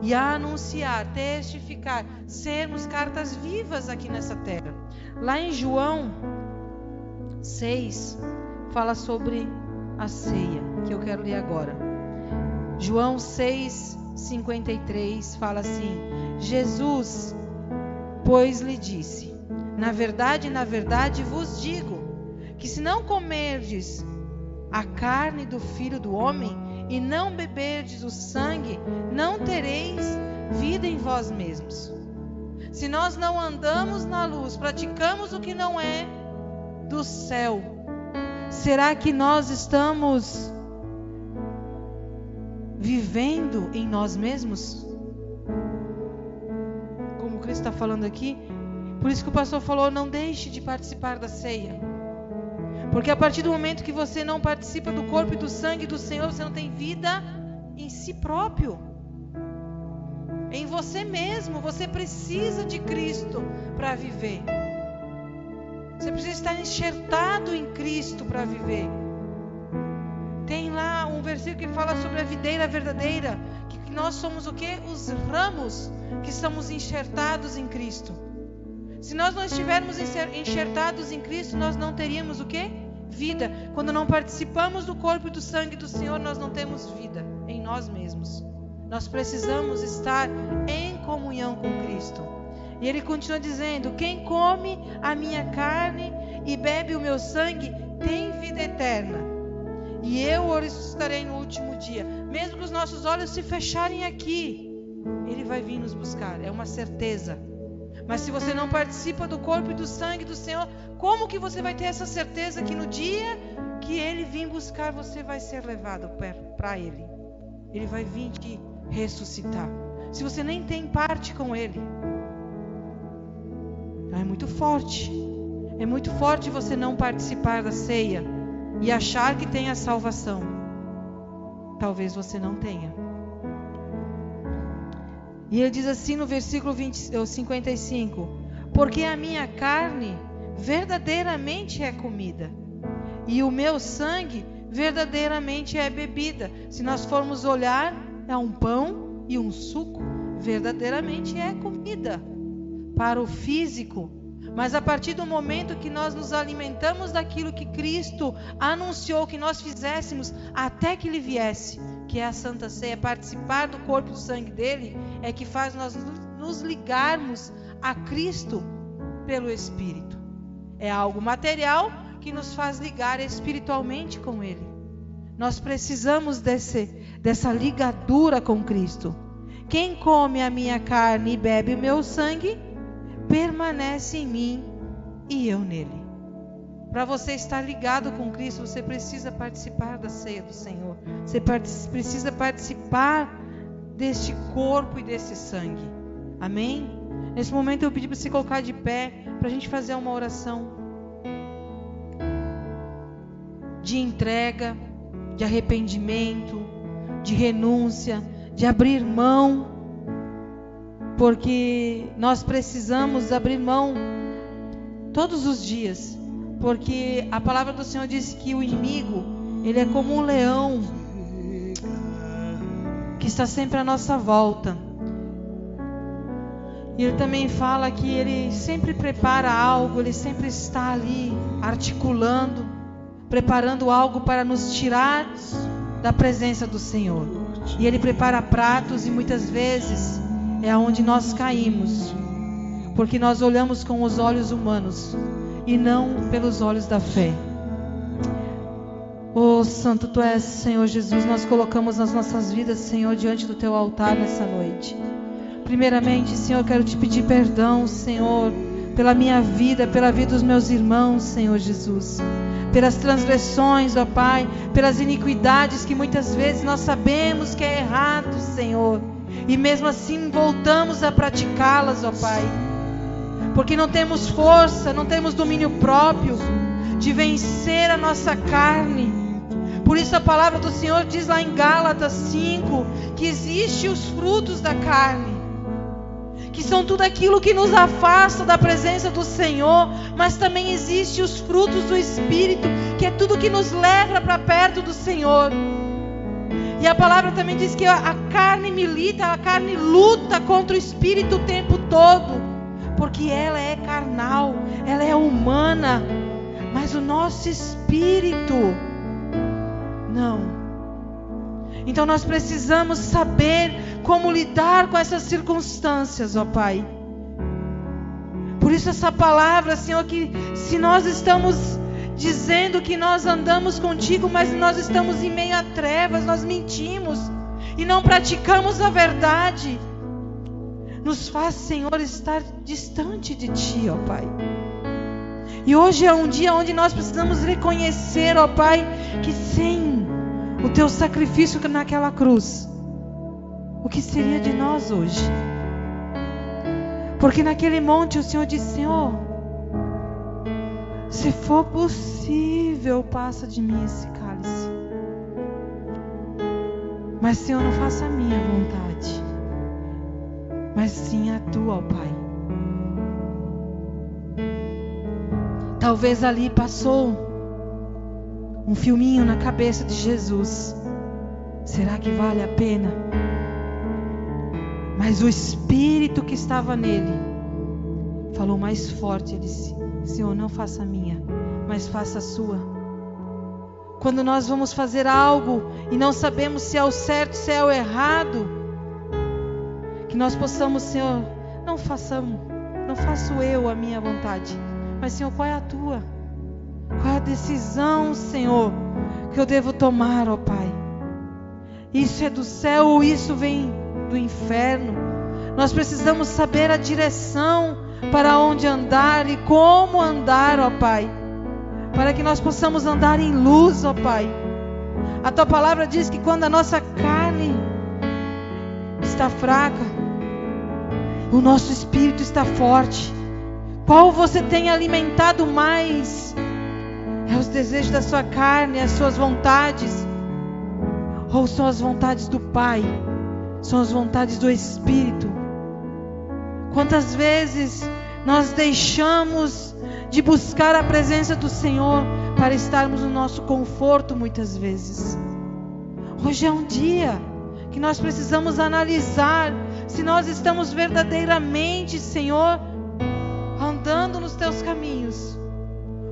e a anunciar, testificar, sermos cartas vivas aqui nessa terra. Lá em João 6 fala sobre a ceia, que eu quero ler agora. João 6:53 fala assim: Jesus, pois lhe disse: na verdade vos digo, que se não comerdes a carne do Filho do Homem e não beberdes o sangue, não tereis vida em vós mesmos. Se nós não andamos na luz, praticamos o que não é do céu, será que nós estamos vivendo em nós mesmos? Como Cristo está falando aqui. Por isso que o pastor falou: não deixe de participar da ceia, porque a partir do momento que você não participa do corpo e do sangue do Senhor, você não tem vida em si próprio, em você mesmo. Você precisa de Cristo para viver. Você precisa estar enxertado em Cristo para viver. Tem lá um versículo que fala sobre a videira verdadeira, que nós somos o quê? Os ramos que estamos enxertados em Cristo. Se nós não estivermos enxertados em Cristo, nós não teríamos o quê? Vida. Quando não participamos do corpo e do sangue do Senhor, nós não temos vida em nós mesmos. Nós precisamos estar em comunhão com Cristo. E ele continua dizendo: quem come a minha carne e bebe o meu sangue tem vida eterna, e eu o ressuscitarei no último dia. Mesmo que os nossos olhos se fecharem aqui, Ele vai vir nos buscar, é uma certeza. Mas se você não participa do corpo e do sangue do Senhor, como que você vai ter essa certeza que no dia que Ele vir buscar, você vai ser levado para Ele? Ele vai vir te ressuscitar. Se você nem tem parte com Ele, então é muito forte. É muito forte você não participar da ceia e achar que tem a salvação. Talvez você não tenha. E ele diz assim no versículo 55: porque a minha carne verdadeiramente é comida, e o meu sangue verdadeiramente é bebida. Se nós formos olhar, é um pão e um suco, verdadeiramente é comida para o físico. Mas a partir do momento que nós nos alimentamos daquilo que Cristo anunciou que nós fizéssemos até que Ele viesse, que é a Santa Ceia, participar do corpo e do sangue dEle, é que faz nós nos ligarmos a Cristo pelo Espírito. É algo material que nos faz ligar espiritualmente com Ele. Nós precisamos dessa ligadura com Cristo. Quem come a minha carne e bebe o meu sangue, permanece em mim e eu nele. Para você estar ligado com Cristo, você precisa participar da ceia do Senhor. Você precisa participar deste corpo e desse sangue. Amém? Nesse momento eu pedi para você colocar de pé, para a gente fazer uma oração de entrega, de arrependimento, de renúncia, de abrir mão. Porque nós precisamos abrir mão todos os dias. Porque a palavra do Senhor diz que o inimigo, ele é como um leão que está sempre à nossa volta. E ele também fala que ele sempre prepara algo, ele sempre está ali articulando, preparando algo para nos tirar da presença do Senhor. E ele prepara pratos, e muitas vezes é onde nós caímos, porque nós olhamos com os olhos humanos e não pelos olhos da fé. Oh Santo Tu és, Senhor Jesus. Nós colocamos as nossas vidas, Senhor, diante do Teu altar nessa noite. Primeiramente, Senhor, eu quero Te pedir perdão, Senhor, pela minha vida, pela vida dos meus irmãos, Senhor Jesus, pelas transgressões, ó Pai, pelas iniquidades que muitas vezes nós sabemos que é errado, Senhor, e mesmo assim voltamos a praticá-las, ó Pai, porque não temos força, não temos domínio próprio de vencer a nossa carne. Por isso a palavra do Senhor diz lá em Gálatas 5, que existem os frutos da carne, que são tudo aquilo que nos afasta da presença do Senhor, mas também existem os frutos do Espírito, que é tudo que nos leva para perto do Senhor. E a palavra também diz que a carne milita, a carne luta contra o Espírito o tempo todo, porque ela é carnal, ela é humana, mas o nosso Espírito não. Então nós precisamos saber como lidar com essas circunstâncias, ó Pai. Por isso essa palavra, Senhor, que se nós estamos dizendo que nós andamos contigo, mas nós estamos em meio a trevas, nós mentimos e não praticamos a verdade, nos faz, Senhor, estar distante de Ti, ó Pai. E hoje é um dia onde nós precisamos reconhecer, ó Pai, que sem o Teu sacrifício naquela cruz, o que seria de nós hoje? Porque naquele monte o Senhor disse: Senhor, se for possível, passa de mim esse cálice, mas Senhor, não faça a minha vontade, mas sim a Tua, ó Pai. Talvez ali passou um filminho na cabeça de Jesus. Será que vale a pena? Mas o Espírito que estava nele falou mais forte. Ele disse: Senhor, não faça a minha, mas faça a sua. Quando nós vamos fazer algo e não sabemos se é o certo, se é o errado, que nós possamos, Senhor, não faço eu a minha vontade, mas Senhor, qual é a tua? Qual é a decisão, Senhor, que eu devo tomar, ó Pai? Isso é do céu ou isso vem do inferno? Nós precisamos saber a direção para onde andar e como andar, ó Pai, para que nós possamos andar em luz, ó Pai. A Tua palavra diz que quando a nossa carne está fraca, o nosso espírito está forte. Qual você tem alimentado mais? É os desejos da sua carne, as suas vontades? Ou são as vontades do Pai? São as vontades do Espírito? Quantas vezes nós deixamos de buscar a presença do Senhor para estarmos no nosso conforto muitas vezes? Hoje é um dia que nós precisamos analisar se nós estamos verdadeiramente, Senhor, andando nos Teus caminhos,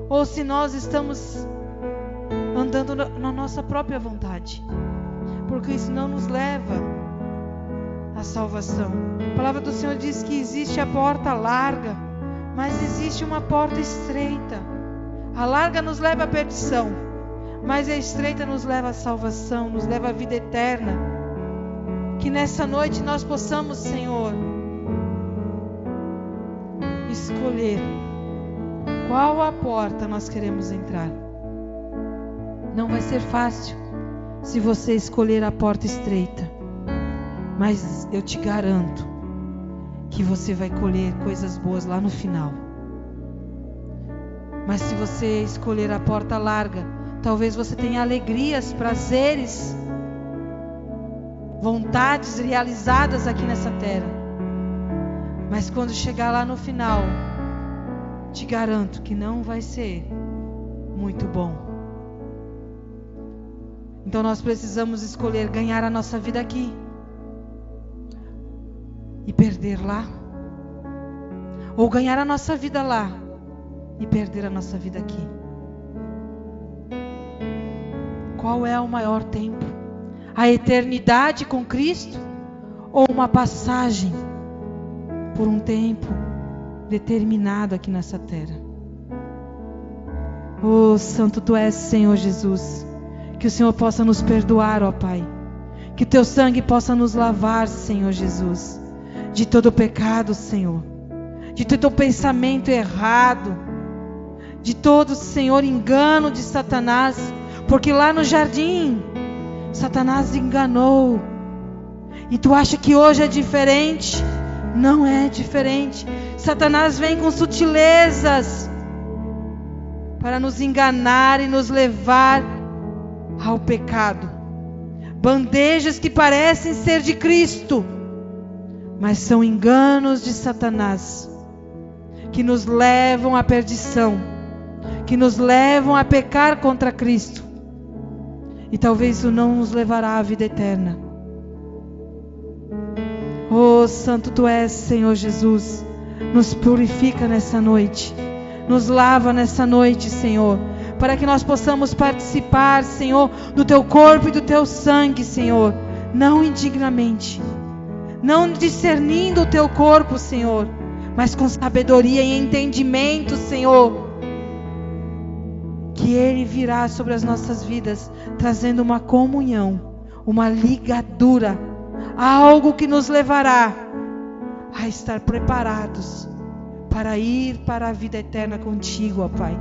ou se nós estamos andando na nossa própria vontade, porque isso não nos leva à salvação. A palavra do Senhor diz que existe a porta larga, mas existe uma porta estreita. A larga nos leva à perdição, mas a estreita nos leva à salvação, nos leva à vida eterna. Que nessa noite nós possamos, Senhor, escolher qual a porta nós queremos entrar. Não vai ser fácil se você escolher a porta estreita, mas eu te garanto que você vai colher coisas boas lá no final. Mas se você escolher a porta larga, talvez você tenha alegrias, prazeres, vontades realizadas aqui nessa terra, mas quando chegar lá no final, te garanto que não vai ser muito bom. Então nós precisamos escolher ganhar a nossa vida aqui e perder lá, ou ganhar a nossa vida lá e perder a nossa vida aqui. Qual é o maior tempo? A eternidade com Cristo, ou uma passagem por um tempo determinado aqui nessa terra? Oh, Santo Tu és, Senhor Jesus. Que o Senhor possa nos perdoar, ó Pai. Que o Teu sangue possa nos lavar, Senhor Jesus, de todo pecado, Senhor, de todo pensamento errado, de todo, Senhor, engano de Satanás, porque lá no jardim Satanás enganou, e Tu acha que hoje é diferente? Não é diferente. Satanás vem com sutilezas para nos enganar e nos levar ao pecado. Bandejas que parecem ser de Cristo, mas são enganos de Satanás, que nos levam à perdição, que nos levam a pecar contra Cristo. E talvez isso não nos levará à vida eterna. Oh, Santo Tu és, Senhor Jesus. Nos purifica nessa noite, nos lava nessa noite, Senhor, para que nós possamos participar, Senhor, do Teu corpo e do Teu sangue, Senhor, não indignamente, não discernindo o Teu corpo, Senhor, mas com sabedoria e entendimento, Senhor, que Ele virá sobre as nossas vidas, trazendo uma comunhão, uma ligadura, algo que nos levará a estar preparados para ir para a vida eterna contigo, ó Pai.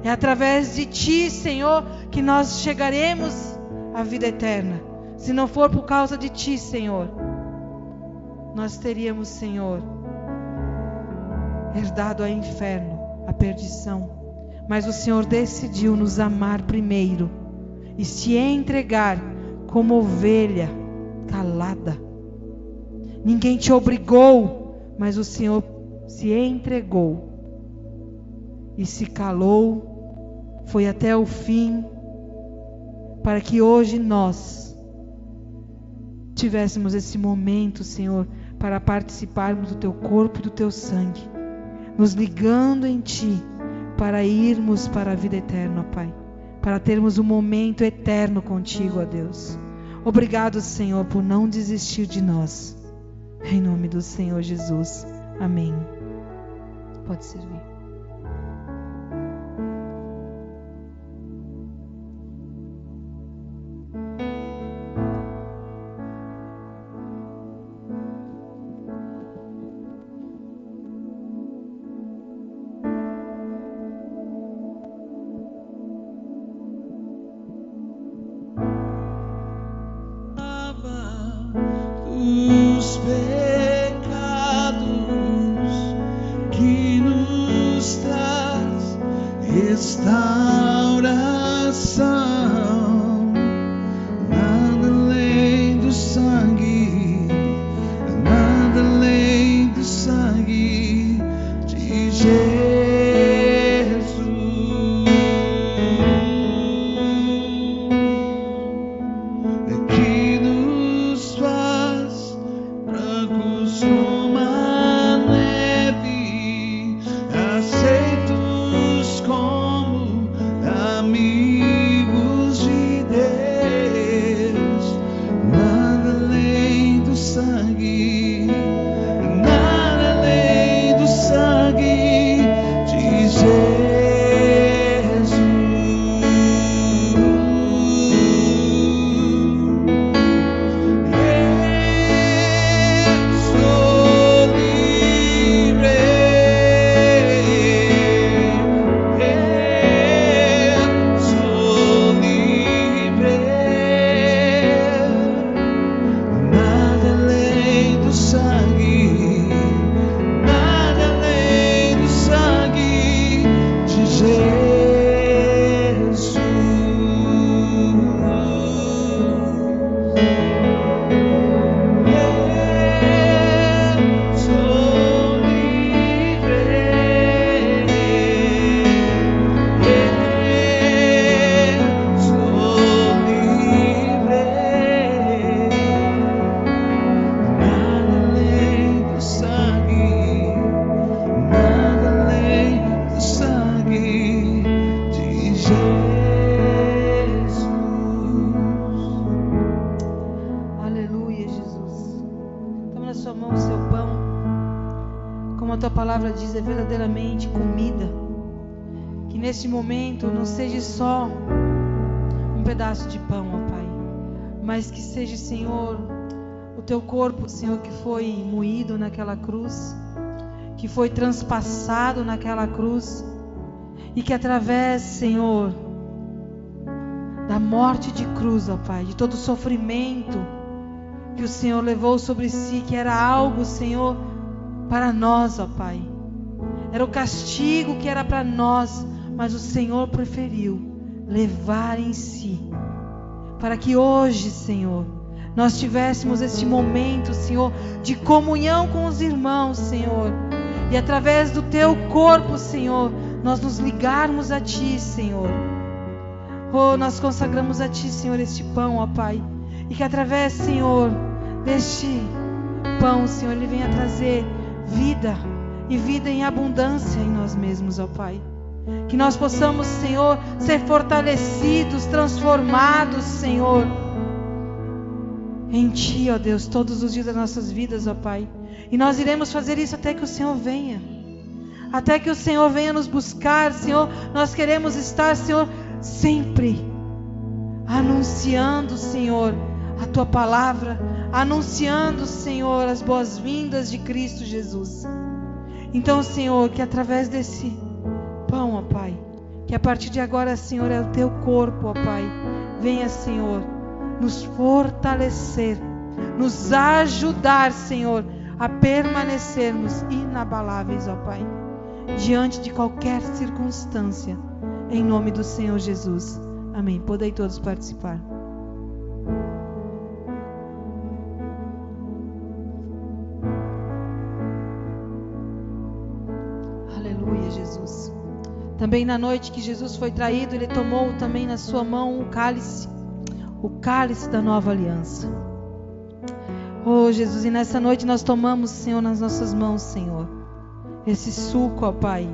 É através de Ti, Senhor, que nós chegaremos à vida eterna. Se não for por causa de Ti, Senhor, nós teríamos, Senhor, herdado ao inferno, a perdição. Mas o Senhor decidiu nos amar primeiro e se entregar como ovelha calada. Ninguém te obrigou, mas o Senhor se entregou e se calou, foi até o fim, para que hoje nós tivéssemos esse momento, Senhor, para participarmos do Teu corpo e do Teu sangue, nos ligando em Ti, para irmos para a vida eterna, ó Pai, para termos um momento eterno contigo, ó Deus. Obrigado, Senhor, por não desistir de nós. Em nome do Senhor Jesus. Amém. Pode servir. restauração, nada além do sangue, nada além do sangue de Jesus. Diz, é verdadeiramente comida, que neste momento não seja só um pedaço de pão, ó Pai, mas que seja, Senhor, o teu corpo, Senhor, que foi moído naquela cruz, que foi transpassado naquela cruz, e que através, Senhor, da morte de cruz, ó Pai, de todo o sofrimento que o Senhor levou sobre si, que era algo, Senhor, para nós, ó Pai, era o castigo que era para nós, mas o Senhor preferiu levar em si, para que hoje, Senhor, nós tivéssemos este momento, Senhor, de comunhão com os irmãos, Senhor, e através do Teu corpo, Senhor, nós nos ligarmos a Ti, Senhor. Oh, nós consagramos a Ti, Senhor, este pão, ó Pai, e que através, Senhor, deste pão, Senhor, ele venha trazer vida, e vida em abundância em nós mesmos, ó Pai. Que nós possamos, Senhor, ser fortalecidos, transformados, Senhor, em Ti, ó Deus, todos os dias das nossas vidas, ó Pai. E nós iremos fazer isso até que o Senhor venha. Até que o Senhor venha nos buscar, Senhor. Nós queremos estar, Senhor, sempre anunciando, Senhor, a Tua palavra, anunciando, Senhor, as boas-vindas de Cristo Jesus. Então, Senhor, que através desse pão, ó Pai, que a partir de agora, Senhor, é o Teu corpo, ó Pai, venha, Senhor, nos fortalecer, nos ajudar, Senhor, a permanecermos inabaláveis, ó Pai, diante de qualquer circunstância, em nome do Senhor Jesus. Amém. Podem todos participar. Jesus. Também na noite que Jesus foi traído, ele tomou também na sua mão o cálice da nova aliança. Oh Jesus, e nessa noite nós tomamos, Senhor, nas nossas mãos, Senhor, esse suco, ó Pai,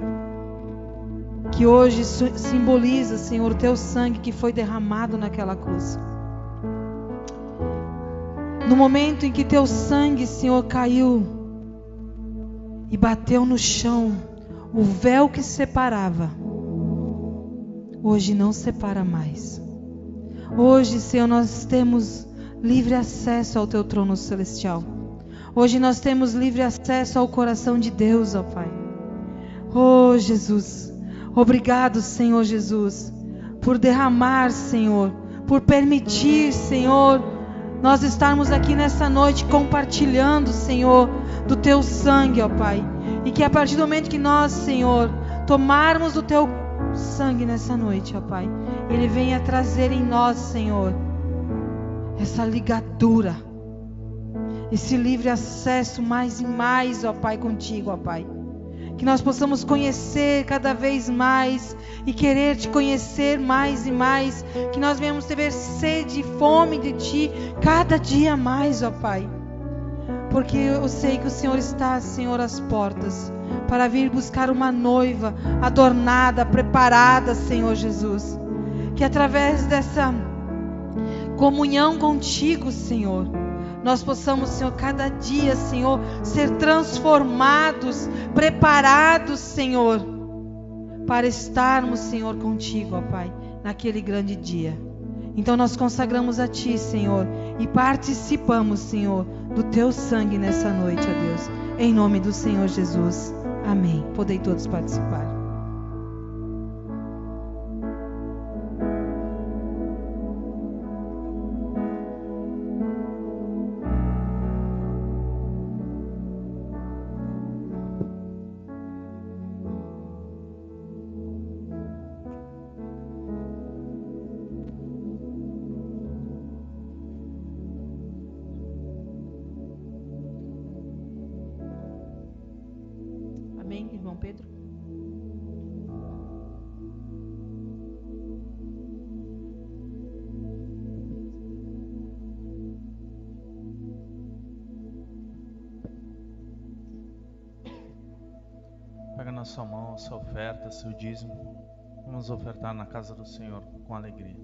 que hoje simboliza, Senhor, o Teu sangue que foi derramado naquela cruz. No momento em que Teu sangue, Senhor, caiu e bateu no chão, o véu que separava, hoje não separa mais. Hoje, Senhor, nós temos livre acesso ao Teu trono celestial. Hoje nós temos livre acesso ao coração de Deus, ó Pai. Oh Jesus, obrigado, Senhor Jesus, por derramar, Senhor, por permitir, Senhor, nós estarmos aqui nessa noite compartilhando, Senhor, do Teu sangue, ó Pai. E que a partir do momento que nós, Senhor, tomarmos o Teu sangue nessa noite, ó Pai. Ele venha trazer em nós, Senhor, essa ligadura, esse livre acesso mais e mais, ó Pai, contigo, ó Pai. Que nós possamos conhecer cada vez mais e querer te conhecer mais e mais. Que nós venhamos ter sede e fome de ti cada dia mais, ó Pai. Porque eu sei que o Senhor está, Senhor, às portas para vir buscar uma noiva adornada, preparada, Senhor Jesus. Que através dessa comunhão contigo, Senhor, nós possamos, Senhor, cada dia, Senhor, ser transformados, preparados, Senhor, para estarmos, Senhor, contigo, ó Pai, naquele grande dia. Então nós consagramos a Ti, Senhor, e participamos, Senhor, do Teu sangue nessa noite, ó Deus, em nome do Senhor Jesus. Amém. Podem todos participar. Amém, irmão Pedro? Pega na sua mão a sua oferta, seu dízimo. Vamos ofertar na casa do Senhor com alegria.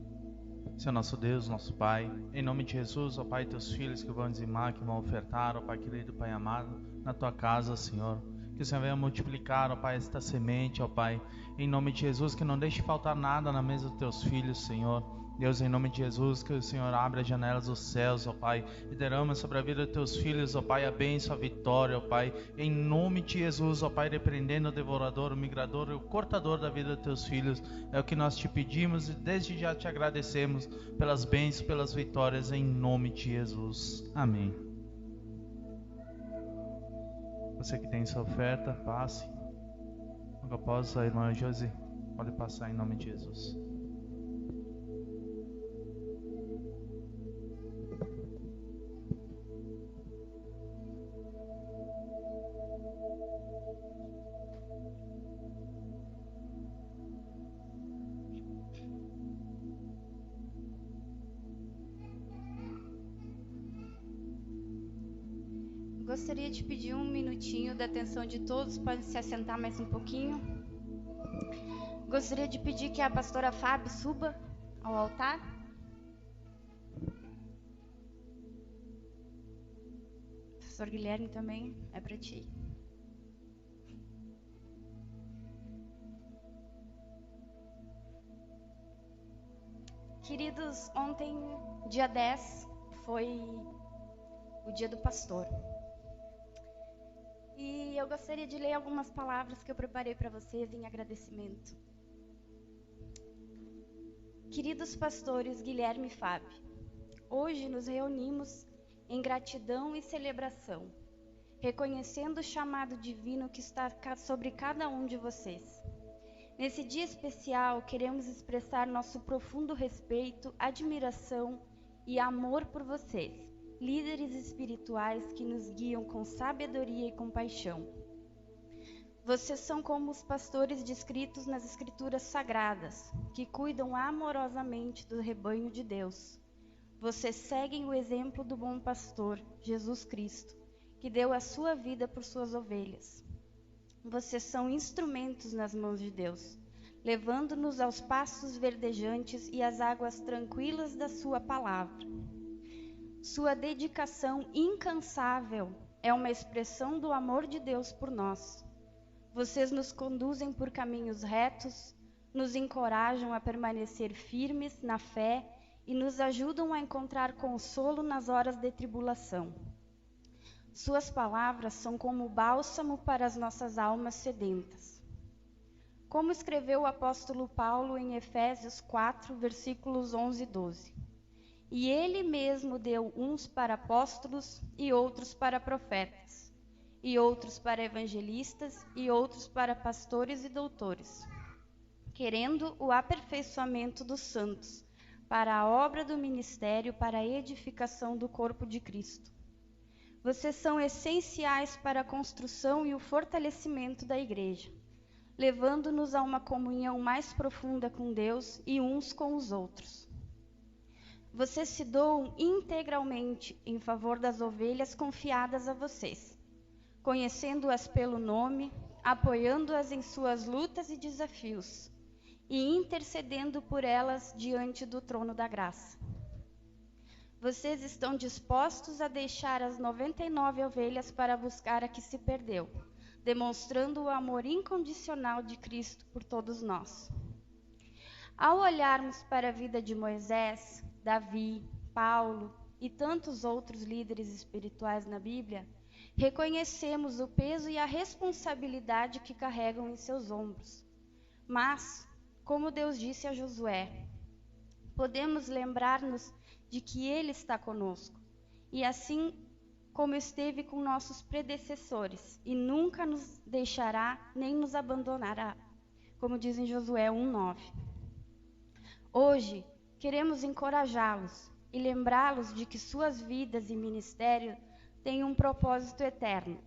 Senhor nosso Deus, nosso Pai, em nome de Jesus, ó Pai, teus filhos que vão dizimar, que vão ofertar, ó Pai querido, Pai amado, na tua casa, Senhor. Que o Senhor venha multiplicar, ó Pai, esta semente, ó Pai, em nome de Jesus, que não deixe faltar nada na mesa dos teus filhos, Senhor. Deus, em nome de Jesus, que o Senhor abra as janelas dos céus, ó Pai, e derrama sobre a vida dos teus filhos, ó Pai, a bênção, a vitória, ó Pai, em nome de Jesus, ó Pai, repreendendo o devorador, o migrador e o cortador da vida dos teus filhos. É o que nós te pedimos e desde já te agradecemos pelas bênçãos, pelas vitórias, em nome de Jesus. Amém. Você que tem sua oferta, passe. Logo após a irmã Josi, pode passar em nome de Jesus. Gostaria de pedir um minutinho da atenção de todos, podem se assentar mais um pouquinho. Gostaria de pedir que a pastora Fábio suba ao altar. Pastor Guilherme também, é para ti. Queridos, ontem, dia 10, foi o dia do pastor. E eu gostaria de ler algumas palavras que eu preparei para vocês em agradecimento. Queridos pastores Guilherme e Fábio, hoje nos reunimos em gratidão e celebração, reconhecendo o chamado divino que está sobre cada um de vocês. Nesse dia especial, queremos expressar nosso profundo respeito, admiração e amor por vocês, líderes espirituais que nos guiam com sabedoria e compaixão. Vocês são como os pastores descritos nas Escrituras Sagradas, que cuidam amorosamente do rebanho de Deus. Vocês seguem o exemplo do bom pastor, Jesus Cristo, que deu a sua vida por suas ovelhas. Vocês são instrumentos nas mãos de Deus, levando-nos aos pastos verdejantes e às águas tranquilas da sua palavra. Sua dedicação incansável é uma expressão do amor de Deus por nós. Vocês nos conduzem por caminhos retos, nos encorajam a permanecer firmes na fé e nos ajudam a encontrar consolo nas horas de tribulação. Suas palavras são como bálsamo para as nossas almas sedentas. Como escreveu o apóstolo Paulo em Efésios 4, versículos 11 e 12. E ele mesmo deu uns para apóstolos e outros para profetas, e outros para evangelistas e outros para pastores e doutores, querendo o aperfeiçoamento dos santos, para a obra do ministério, para a edificação do corpo de Cristo. Vocês são essenciais para a construção e o fortalecimento da igreja, levando-nos a uma comunhão mais profunda com Deus e uns com os outros. Vocês se doam integralmente em favor das ovelhas confiadas a vocês, conhecendo-as pelo nome, apoiando-as em suas lutas e desafios, e intercedendo por elas diante do trono da graça. Vocês estão dispostos a deixar as 99 ovelhas para buscar a que se perdeu, demonstrando o amor incondicional de Cristo por todos nós. Ao olharmos para a vida de Moisés, Davi, Paulo e tantos outros líderes espirituais na Bíblia, reconhecemos o peso e a responsabilidade que carregam em seus ombros. Mas, como Deus disse a Josué, podemos lembrar-nos de que Ele está conosco, e assim como esteve com nossos predecessores, e nunca nos deixará nem nos abandonará, como diz em Josué 1:9. Hoje, queremos encorajá-los e lembrá-los de que suas vidas e ministério têm um propósito eterno.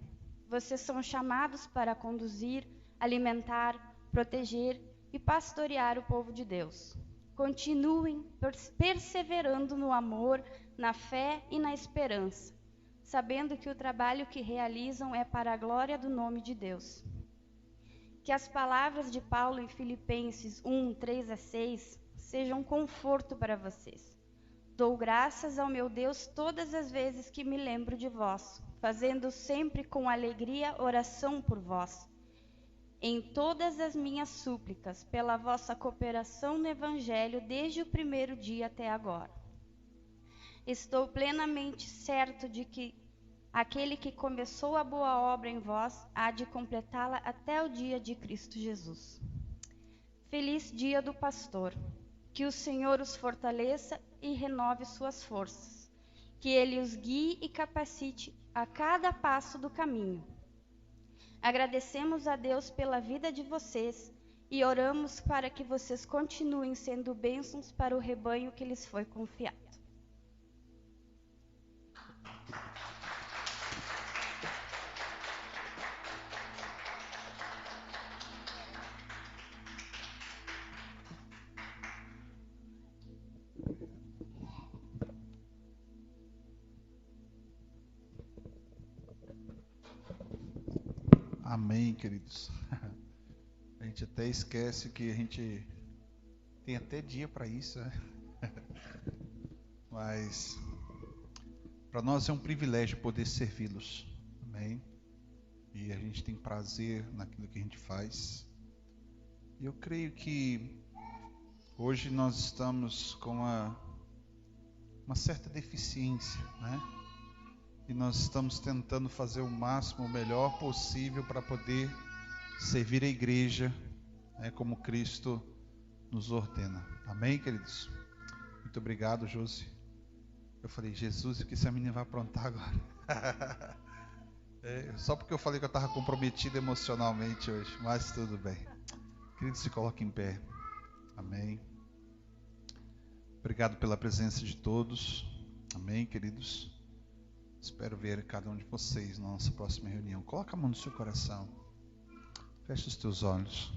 Vocês são chamados para conduzir, alimentar, proteger e pastorear o povo de Deus. Continuem perseverando no amor, na fé e na esperança, sabendo que o trabalho que realizam é para a glória do nome de Deus. Que as palavras de Paulo em Filipenses 1:3-6 sejam conforto para vocês. Dou graças ao meu Deus todas as vezes que me lembro de vós, fazendo sempre com alegria oração por vós, em todas as minhas súplicas, pela vossa cooperação no Evangelho desde o primeiro dia até agora. Estou plenamente certo de que aquele que começou a boa obra em vós há de completá-la até o dia de Cristo Jesus. Feliz dia do pastor. Que o Senhor os fortaleça e renove suas forças. Que Ele os guie e capacite a cada passo do caminho. Agradecemos a Deus pela vida de vocês e oramos para que vocês continuem sendo bênçãos para o rebanho que lhes foi confiado. Amém, queridos. A gente até esquece que a gente tem até dia para isso, né? Mas para nós é um privilégio poder servi-los. Amém? E a gente tem prazer naquilo que a gente faz. E eu creio que hoje nós estamos com uma certa deficiência, né? E nós estamos tentando fazer o máximo, o melhor possível para poder servir a igreja, né, como Cristo nos ordena. Amém, queridos? Muito obrigado, Josi. Eu falei, Jesus, o que essa menina vai aprontar agora? Só porque eu falei que eu estava comprometido emocionalmente hoje, mas tudo bem. Queridos, se coloquem em pé. Amém. Obrigado pela presença de todos. Amém, queridos. Espero ver cada um de vocês na nossa próxima reunião. Coloca a mão no seu coração. Feche os teus olhos.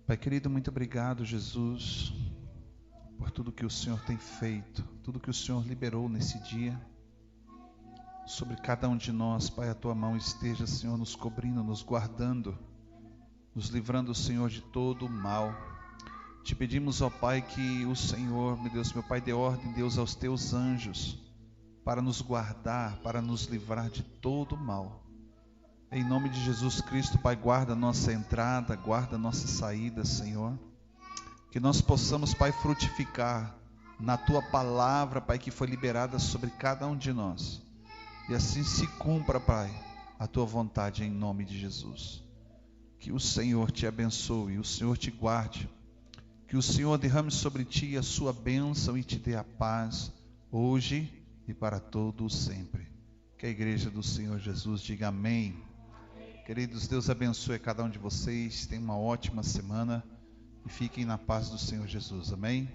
Pai querido, muito obrigado, Jesus, por tudo que o Senhor tem feito, tudo que o Senhor liberou nesse dia. Sobre cada um de nós, Pai, a tua mão esteja, Senhor, nos cobrindo, nos guardando, nos livrando, Senhor, de todo o mal. Te pedimos, ó Pai, que o Senhor, meu Deus, meu Pai, dê ordem, Deus, aos teus anjos, para nos guardar, para nos livrar de todo o mal. Em nome de Jesus Cristo, Pai, guarda a nossa entrada, guarda a nossa saída, Senhor. Que nós possamos, Pai, frutificar na Tua palavra, Pai, que foi liberada sobre cada um de nós. E assim se cumpra, Pai, a Tua vontade em nome de Jesus. Que o Senhor te abençoe, o Senhor te guarde. Que o Senhor derrame sobre ti a sua bênção e te dê a paz, hoje e para todo o sempre. Que a igreja do Senhor Jesus diga amém. Queridos, Deus abençoe cada um de vocês. Tenham uma ótima semana e fiquem na paz do Senhor Jesus. Amém?